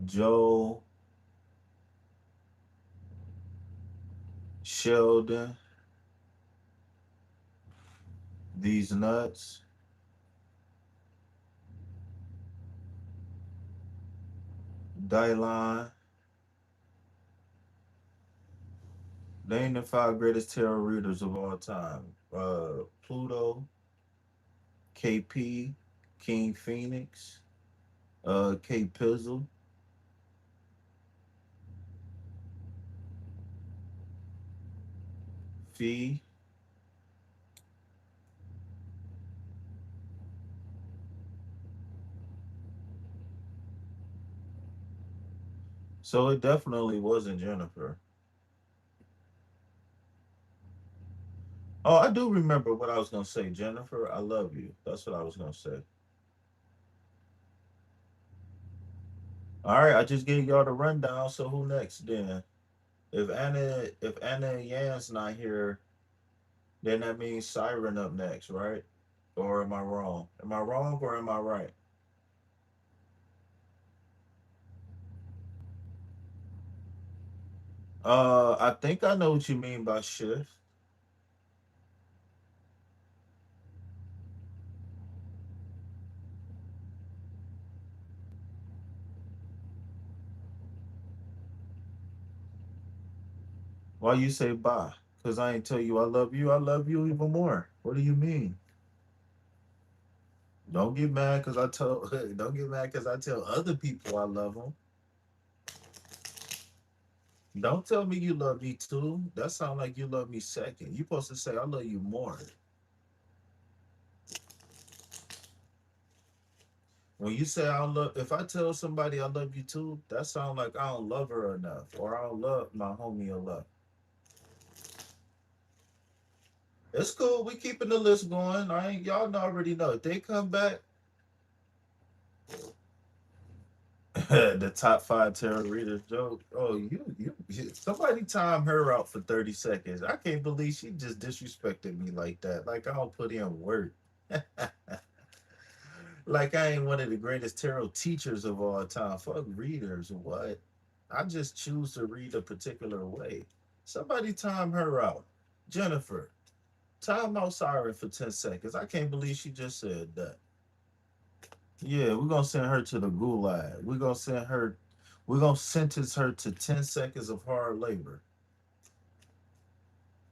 Joe, Sheldon, these nuts, Dylon. They ain't the five greatest tarot readers of all time. Pluto, KP, King Phoenix, K Pizzle, Fee. So it definitely wasn't Jennifer. Oh, I do remember what I was gonna say. Jennifer, I love you. That's what I was gonna say. All right, I just gave y'all the rundown. So who next then? If Anna and Yan's not here, then that means Siren up next, right? Or am I wrong? Am I wrong or am I right? I think I know what you mean by shift. Why you say bye? Cause I ain't tell you I love you. I love you even more. What do you mean? Don't get mad cause I tell. Don't get mad cause I tell other people I love them. Don't tell me you love me too. That sound like you love me second. You supposed to say I love you more. When you say I love, if I tell somebody I love you too, that sound like I don't love her enough, or I don't love my homie enough. It's cool. We keeping the list going. I ain't y'all already know. If they come back, the top five tarot readers joke. Oh, somebody time her out for 30 seconds. I can't believe she just disrespected me like that. Like I don't put in work. Like I ain't one of the greatest tarot teachers of all time. Fuck readers. What? I just choose to read a particular way. Somebody time her out. Jennifer, time out Siren for 10 seconds. I can't believe she just said that. Yeah, we're gonna send her to the gulag. We're gonna sentence her to 10 seconds of hard labor.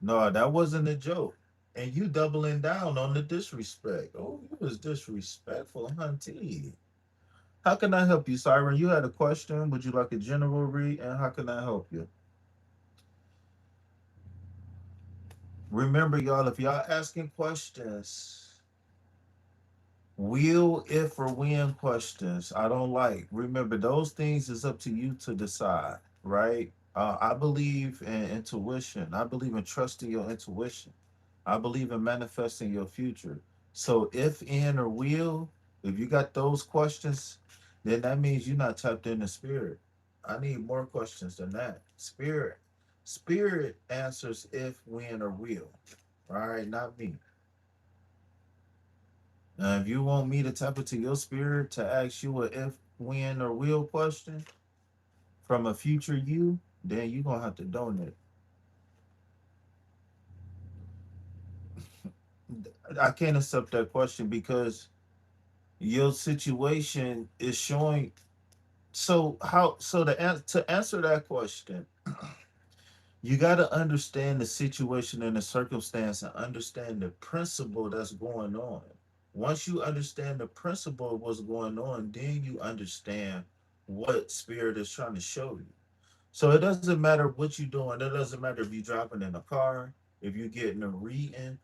No, that wasn't a joke. And you doubling down on the disrespect. Oh, you was disrespectful, hunty. How can I help you, Siren? You had a question. Would you like a general read? And how can I help you? Remember, y'all, if y'all asking questions, will, if, or when questions I don't like, remember those things is up to you to decide, right? I believe in intuition. I believe in trusting your intuition. I believe in manifesting your future. So if, in, or will, if you got those questions, then that means you're not tapped into spirit. I need more questions than that. Spirit answers if, when, or will. All right, not me. Now, if you want me to tap into your spirit to ask you a if, when, or will question from a future you, then you're gonna have to donate. I can't accept that question because your situation is showing. So how? So to answer that question, you got to understand the situation and the circumstance and understand the principle that's going on. Once you understand the principle of what's going on, then you understand what spirit is trying to show you. So it doesn't matter what you're doing. It doesn't matter if you're driving in a car, if you're getting a reading.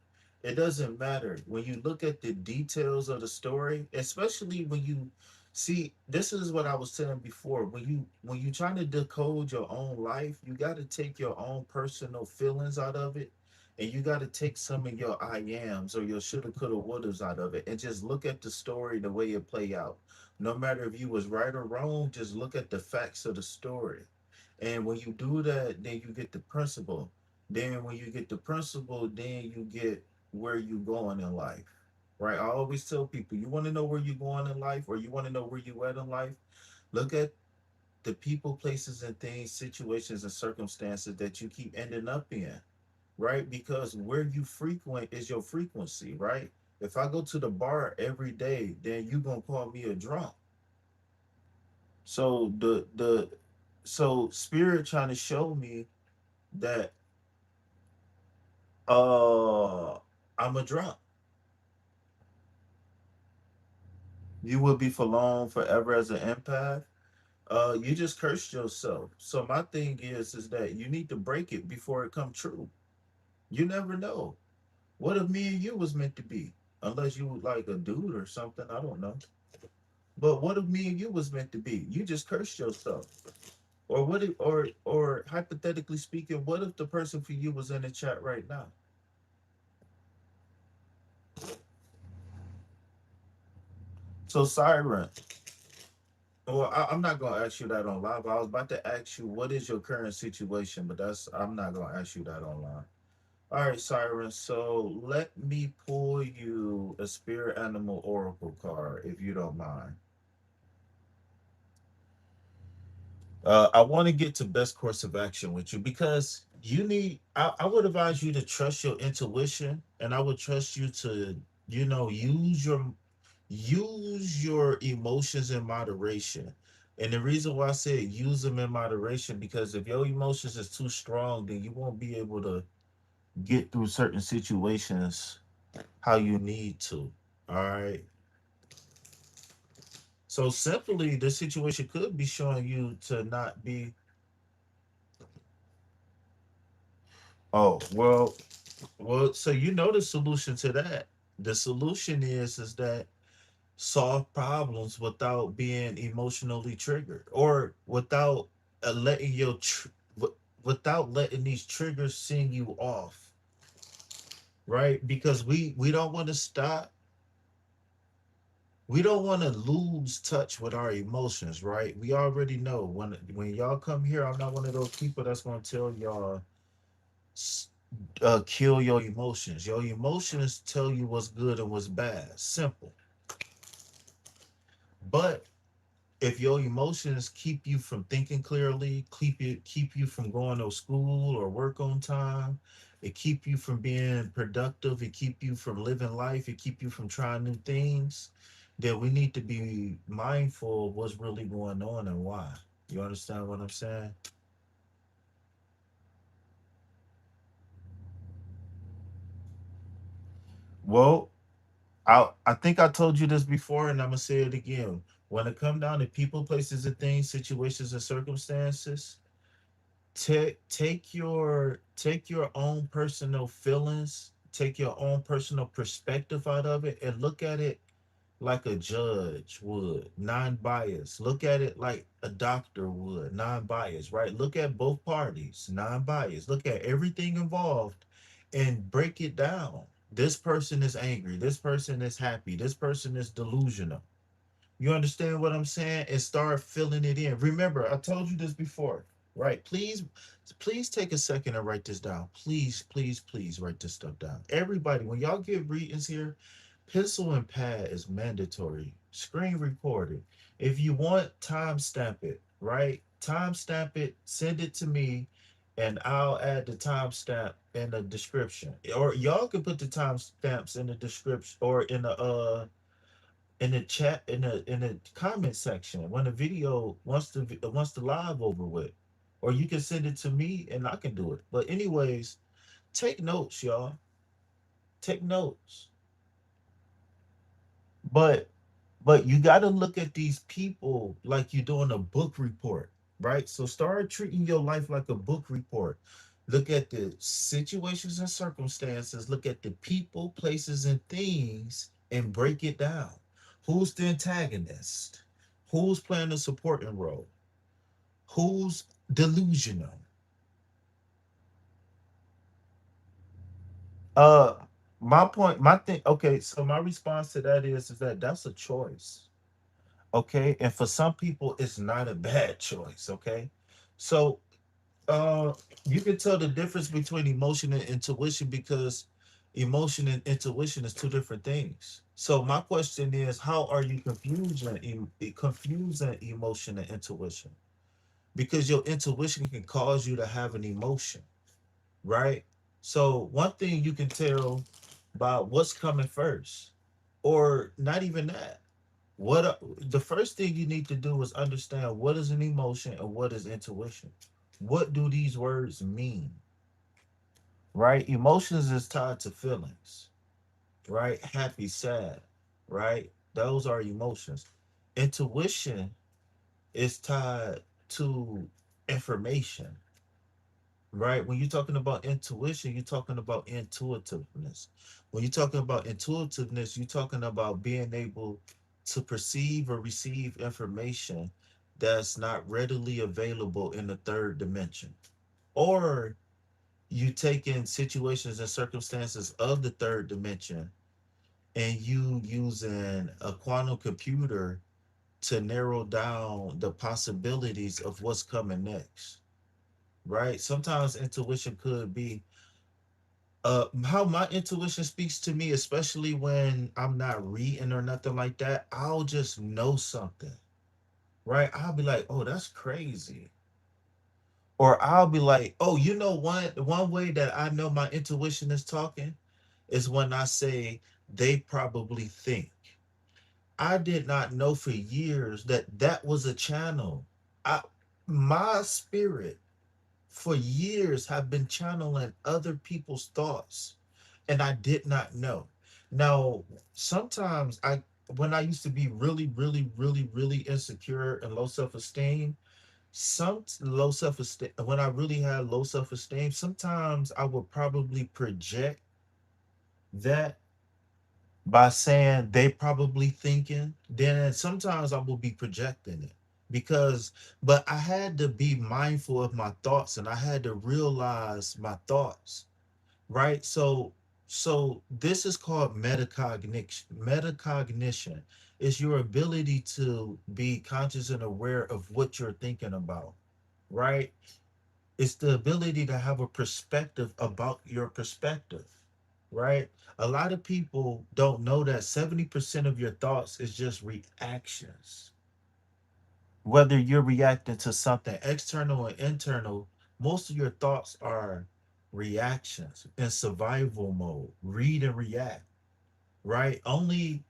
It doesn't matter. When you look at the details of the story, especially when you see, this is what I was saying before. When you trying to decode your own life, you got to take your own personal feelings out of it, and you got to take some of your I ams or your shoulda, coulda, wouldas out of it, and just look at the story the way it play out. No matter if you was right or wrong, just look at the facts of the story, and when you do that, then you get the principle. Then when you get the principle, then you get where you going in life. Right? I always tell people, you want to know where you going in life or you want to know where you at in life, look at the people, places, and things, situations, and circumstances that you keep ending up in. Right? Because where you frequent is your frequency, right? If I go to the bar every day, then you gonna call me a drunk. So so spirit trying to show me that uh I'm a drunk. You will be for long forever as an empath. You just cursed yourself. So my thing is that you need to break it before it come true. You never know. What if me and you was meant to be? Unless you like a dude or something, I don't know. But what if me and you was meant to be? You just cursed yourself. Or what if, or hypothetically speaking, what if the person for you was in the chat right now? So Siren, well, I'm not gonna ask you that on live. I was about to ask you what is your current situation, but that's I'm not gonna ask you that online. All right, Siren. So let me pull you a spirit animal oracle card, if you don't mind. I want to get to best course of action with you because you need. I would advise you to trust your intuition, and I would trust you to, use your emotions in moderation. And the reason why I said use them in moderation because if your emotions is too strong, then you won't be able to get through certain situations how you need to. All right. So simply, the situation could be showing you to not be. Oh well. So you know the solution to that. The solution is that solve problems without being emotionally triggered or without letting without letting these triggers send you off, right? Because we don't want to stop, we don't want to lose touch with our emotions, right? We already know when y'all come here, I'm not one of those people that's going to tell y'all kill your emotions. Your emotions tell you what's good and what's bad, simple. But if your emotions keep you from thinking clearly, keep you from going to school or work on time, it keep you from being productive, it keep you from living life, it keep you from trying new things, then we need to be mindful of what's really going on and why. You understand what I'm saying? Well, I think I told you this before, and I'm gonna say it again. When it come down to people, places, and things, situations, and circumstances, take your own personal feelings, take your own personal perspective out of it, and look at it like a judge would, non-biased. Look at it like a doctor would, non-biased, right? Look at both parties, non-biased. Look at everything involved and break it down. This person is angry, this person is happy, this person is delusional. You understand what I'm saying? And start filling it in. Remember, I told you this before, right? Please take a second and write this down. Please write this stuff down. Everybody, when y'all get readings here, pencil and pad is mandatory. Screen recorded. If you want, timestamp it, right? Timestamp it, send it to me, and I'll add the timestamp in the description. Or y'all can put the timestamps in the description or in the chat in the comment section when the video once the live over with, or you can send it to me and I can do it. But anyways, take notes, y'all. Take notes. But you got to look at these people like you're doing a book report, right? So start treating your life like a book report. Look at the situations and circumstances, look at the people, places, and things, and break it down. Who's the antagonist? Who's playing a supporting role? Who's delusional? Uh, my point, my thing. Okay, so my response to that is that that's a choice. Okay, and for some people it's not a bad choice. Okay, so uh you can tell the difference between emotion and intuition because emotion and intuition is two different things. So my question is, how are you confusing emotion and intuition? Because your intuition can cause you to have an emotion, right? So one thing you can tell by what's coming first, or not even that. The first thing you need to do is understand what is an emotion and what is intuition. What do these words mean? Right? Emotions is tied to feelings, right? Happy, sad, right? Those are emotions. Intuition is tied to information, right? When you're talking about intuition, you're talking about intuitiveness. When you're talking about intuitiveness, you're talking about being able to perceive or receive information that's not readily available in the third dimension. Or you take in situations and circumstances of the third dimension and you using a quantum computer to narrow down the possibilities of what's coming next, right? Sometimes intuition could be how my intuition speaks to me, especially when I'm not reading or nothing like that. I'll just know something, right? I'll be like, oh, that's crazy. Or I'll be like, oh, one way that I know my intuition is talking is when I say they probably think. I did not know for years that that was a channel. I My spirit for years have been channeling other people's thoughts and I did not know. Now, sometimes when I used to be really insecure and low self-esteem, some low self-esteem when I really had low self-esteem, sometimes I would probably project that by saying they probably thinking, then sometimes I will be projecting it because but I had to be mindful of my thoughts and I had to realize my thoughts, right? So this is called metacognition. Metacognition is your ability to be conscious and aware of what you're thinking about, right? It's the ability to have a perspective about your perspective, right? A lot of people don't know that 70% of your thoughts is just reactions. Whether you're reacting to something external or internal, most of your thoughts are reactions in survival mode. Read and react, right? Only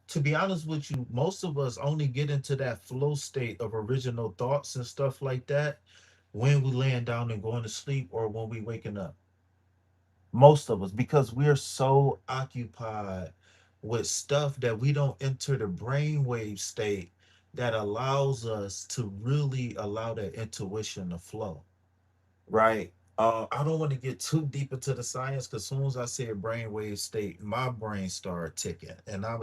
to be honest with you, most of us only get into that flow state of original thoughts and stuff like that when we laying down and going to sleep or when we waking up. Most of us, because we are so occupied with stuff that we don't enter the brainwave state that allows us to really allow that intuition to flow, right? I don't want to get too deep into the science because as soon as I say a brainwave state, my brain started ticking, and I,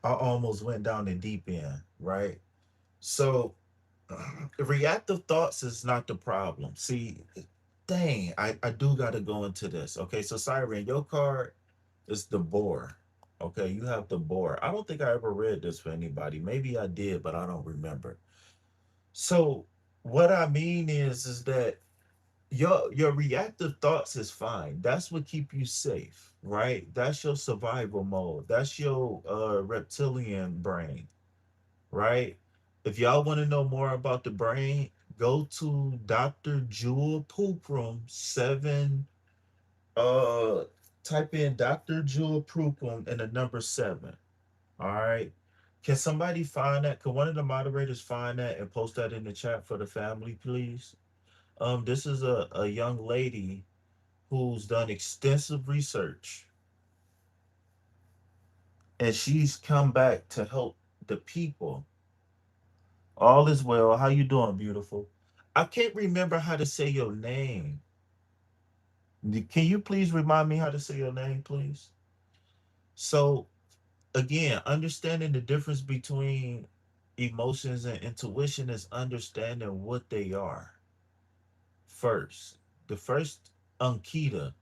I almost went down the deep end, right? So, reactive thoughts is not the problem. See, dang, I do got to go into this. Okay, so Siren, your card is the boar. Okay, you have the boar. I don't think I ever read this for anybody. Maybe I did, but I don't remember. So what I mean is that your reactive thoughts is fine. That's what keep you safe, right? That's your survival mode. That's your reptilian brain, right? If y'all want to know more about the brain, go to Dr. Jewel Pookrum 7. Uh, type in Dr. Jewel Pookrum and the number 7. All right. Can somebody find that? Can one of the moderators find that and post that in the chat for the family, please? This is a young lady who's done extensive research and she's come back to help the people. All is well. How you doing, beautiful? I can't remember how to say your name. Can you please remind me how to say your name, please? So again, understanding the difference between emotions and intuition is understanding what they are first. The first Ankita.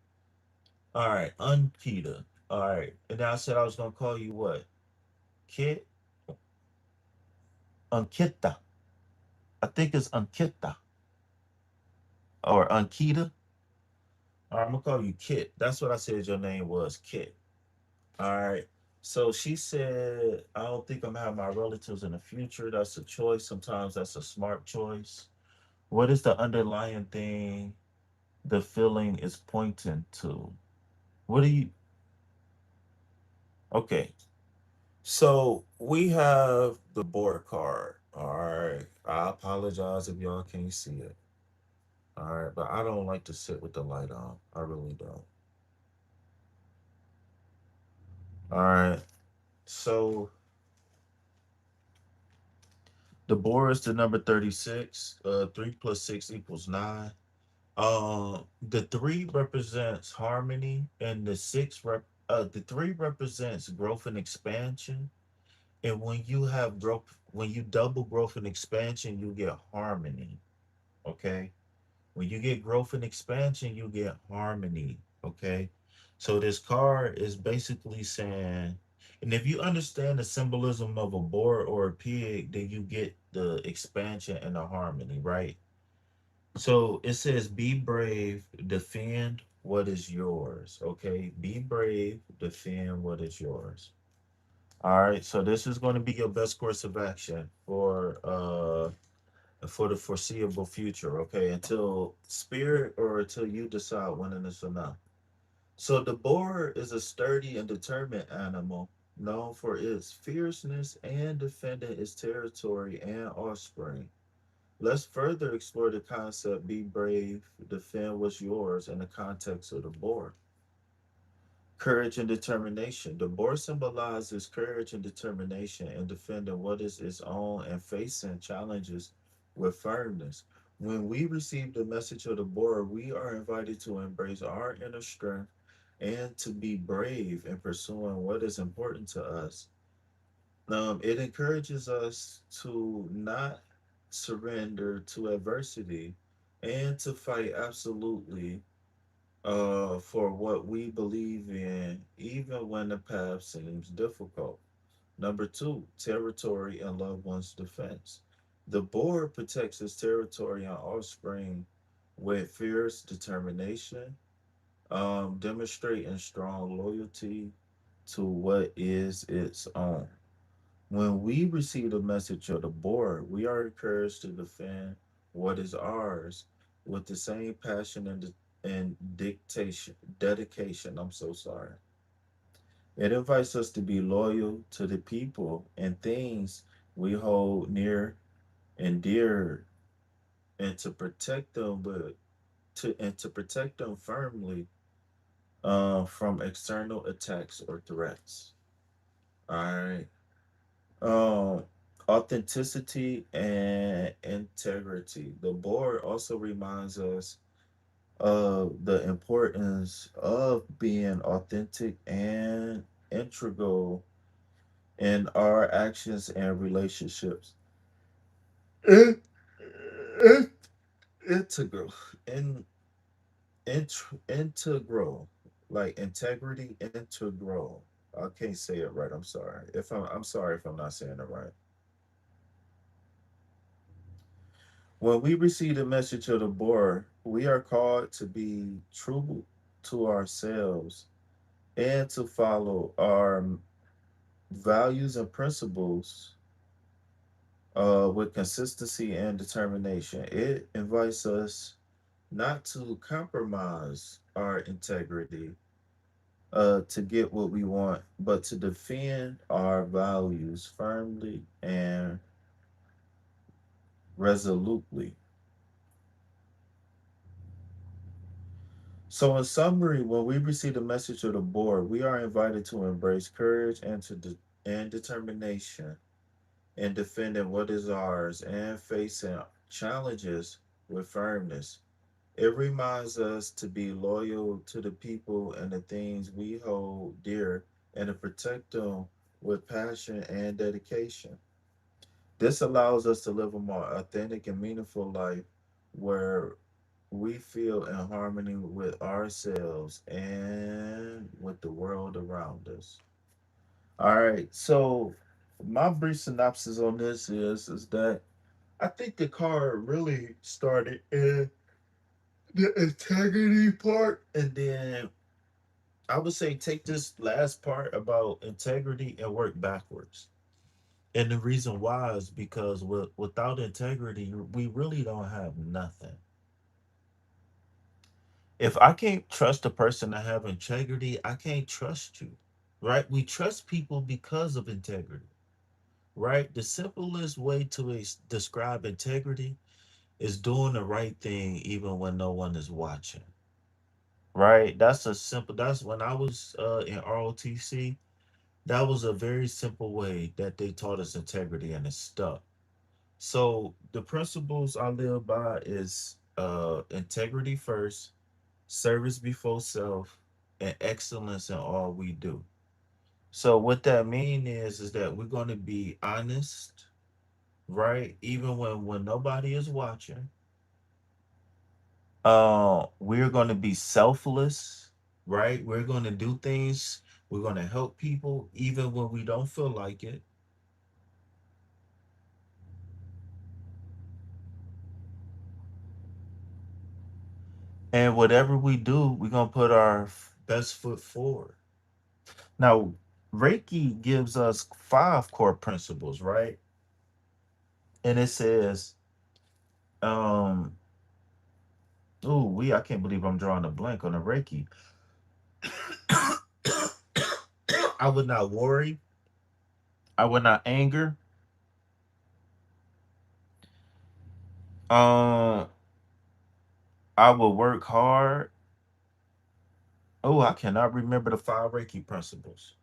All right, Ankita. All right. And then I said I was gonna call you what? Kit? Ankita. I think it's Ankita or Ankita. All right, I'm gonna call you Kit. That's what I said your name was, Kit. All right. So she said, I don't think I'm gonna have my relatives in the future. That's a choice. Sometimes that's a smart choice. What is the underlying thing the feeling is pointing to? What do you okay? So we have the board card. All right. I apologize if y'all can't see it. All right, but I don't like to sit with the light on. I really don't. All right. So the board is the number 36. 3 plus 6 equals 9. The 3 represents harmony, and the 3 represents growth and expansion. And when you have growth, when you double growth and expansion, you get harmony. Okay. When you get growth and expansion, you get harmony. Okay. So this card is basically saying, and if you understand the symbolism of a boar or a pig, then you get the expansion and the harmony, right? So it says, be brave, defend what is yours. Okay. Be brave, defend what is yours. All right. So this is going to be your best course of action for the foreseeable future, okay, until spirit or until you decide when it is enough. So the boar is a sturdy and determined animal known for its fierceness and defending its territory and offspring. Let's further explore the concept be brave, defend what's yours in the context of the boar. Courage and determination. The boar symbolizes courage and determination in defending what is its own and facing challenges with firmness. When we receive the message of the boar, we are invited to embrace our inner strength and to be brave in pursuing what is important to us. It encourages us to not surrender to adversity and to fight absolutely for what we believe in, even when the path seems difficult. Number 2, territory and loved ones' defense. The board protects its territory and offspring with fierce determination, demonstrating strong loyalty to what is its own. When we receive the message of the board, we are encouraged to defend what is ours with the same passion and dedication. I'm so sorry. It invites us to be loyal to the people and things we hold near and dear, and to protect them, but to protect them firmly from external attacks or threats. All right. Um, Authenticity and integrity. The board also reminds us of the importance of being authentic and integral in our actions and relationships. In, in, integral. In, integral. Like integrity, integral. I can't say it right. I'm sorry. I'm sorry if I'm not saying it right. When we receive the message of the board, we are called to be true to ourselves and to follow our values and principles with consistency and determination. It invites us not to compromise our integrity to get what we want, but to defend our values firmly and resolutely. So, in summary, when we receive the message of the board, we are invited to embrace courage and determination in defending what is ours and facing challenges with firmness. It reminds us to be loyal to the people and the things we hold dear and to protect them with passion and dedication. This allows us to live a more authentic and meaningful life where we feel in harmony with ourselves and with the world around us. All right, so my brief synopsis on this is that I think the card really started in the integrity part, and then I would say take this last part about integrity and work backwards. And the reason why is because without integrity, we really don't have nothing. If I can't trust a person to have integrity, I can't trust you, right? We trust people because of integrity, right? The simplest way to describe integrity is doing the right thing even when no one is watching, right? That's when I was in ROTC, that was a very simple way that they taught us integrity and it stuck. So the principles I live by is integrity first, service before self, and excellence in all we do. So what that mean is that we're going to be honest, right? Even when nobody is watching. We're going to be selfless, right? We're going to do things. We're going to help people even when we don't feel like it. And whatever we do, we're going to put our best foot forward. Now, Reiki gives us five core principles, right? And it says, um, oh, I can't believe I'm drawing a blank on the Reiki. I would not worry. I would not anger. Um, I will work hard. Oh, I cannot remember the five Reiki principles.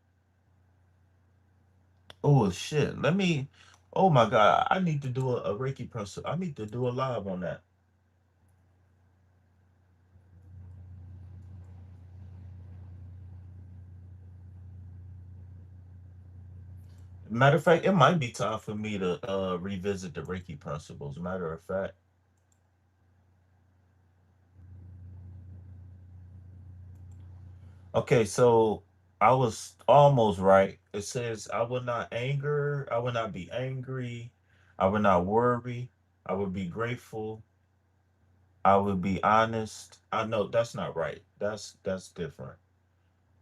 Oh shit. Let me. Oh my god, I need to do a Reiki principle. I need to do a live on that. Matter of fact, it might be time for me to revisit the Reiki principles. Matter of fact. Okay, so I was almost right. It says I will not anger, I will not be angry, I will not worry, I will be grateful, I will be honest. I know that's not right. That's different.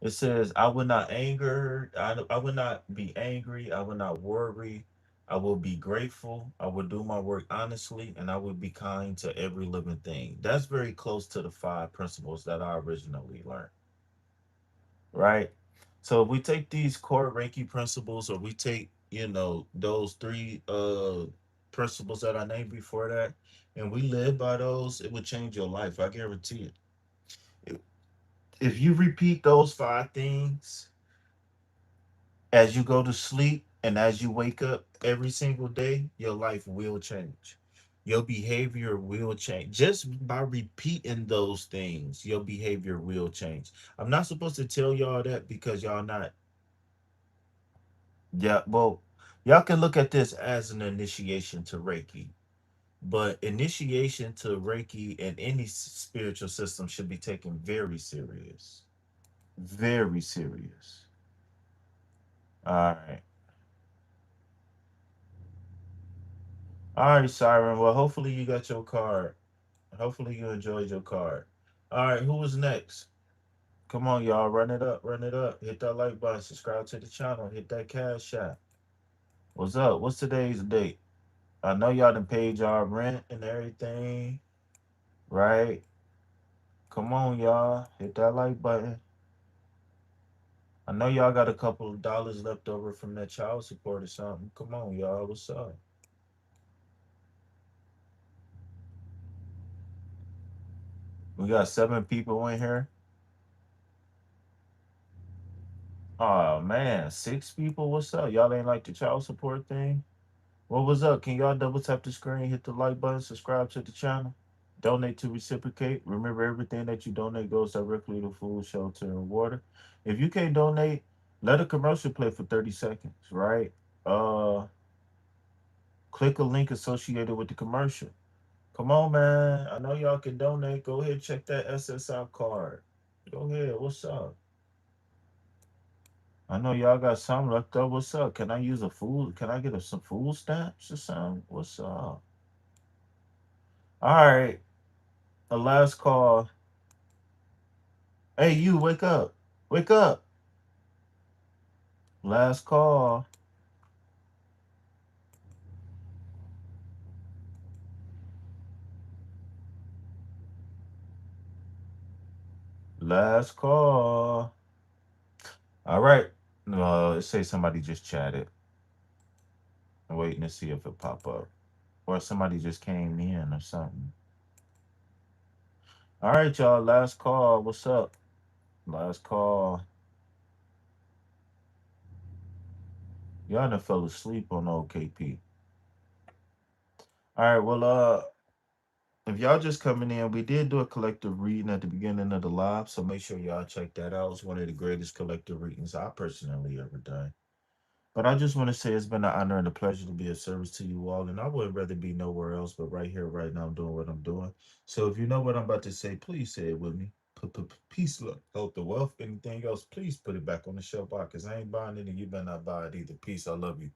It says I will not anger, I will not be angry, I will not worry, I will be grateful, I will do my work honestly, and I will be kind to every living thing. That's very close to the five principles that I originally learned, right? So if we take these core Reiki principles, or we take, those three principles that I named before that, and we live by those, it would change your life. I guarantee it. If you repeat those 5 things as you go to sleep and as you wake up every single day, your life will change. Your behavior will change. Just by repeating those things, your behavior will change. I'm not supposed to tell y'all that because y'all not. Yeah, well, y'all can look at this as an initiation to Reiki. But initiation to Reiki and any spiritual system should be taken very serious. Very serious. All right. All right, Siren. Well, hopefully you got your card. Hopefully you enjoyed your card. All right, who was next? Come on, y'all. Run it up. Run it up. Hit that like button. Subscribe to the channel. Hit that cash app. What's up? What's today's date? I know y'all done paid y'all rent and everything, right? Come on, y'all. Hit that like button. I know y'all got a couple of dollars left over from that child support or something. Come on, y'all. What's up? We got 7 people in here. Oh man, 6 people. What's up? Y'all ain't like the child support thing? What was up? Can y'all double tap the screen, hit the like button, subscribe to the channel, donate to reciprocate. Remember, everything that you donate goes directly to food, shelter, and water. If you can't donate, let a commercial play for 30 seconds, right? Uh, Click a link associated with the commercial. Come on, man. I know y'all can donate. Go ahead, check that SSI card. Go ahead. What's up? I know y'all got some left over. What's up? Can I use a food? Can I get some food stamps or something? What's up? All right. The last call. Hey, you, wake up. Wake up. Last call. Last call. All right. Let's say somebody just chatted. I'm waiting to see if it pop up. Or somebody just came in or something. All right, y'all. Last call. What's up? Last call. Y'all done fell asleep on OKP. All right. Well, if y'all just coming in, we did do a collective reading at the beginning of the live, so make sure y'all check that out. It's one of the greatest collective readings I personally ever done. But I just want to say it's been an honor and a pleasure to be of service to you all, and I would rather be nowhere else but right here, right now, doing what I'm doing. So if you know what I'm about to say, please say it with me. Peace, love, health, and wealth. Anything else, please put it back on the shelf box, because I ain't buying it, and you better not buy it either. Peace. I love you.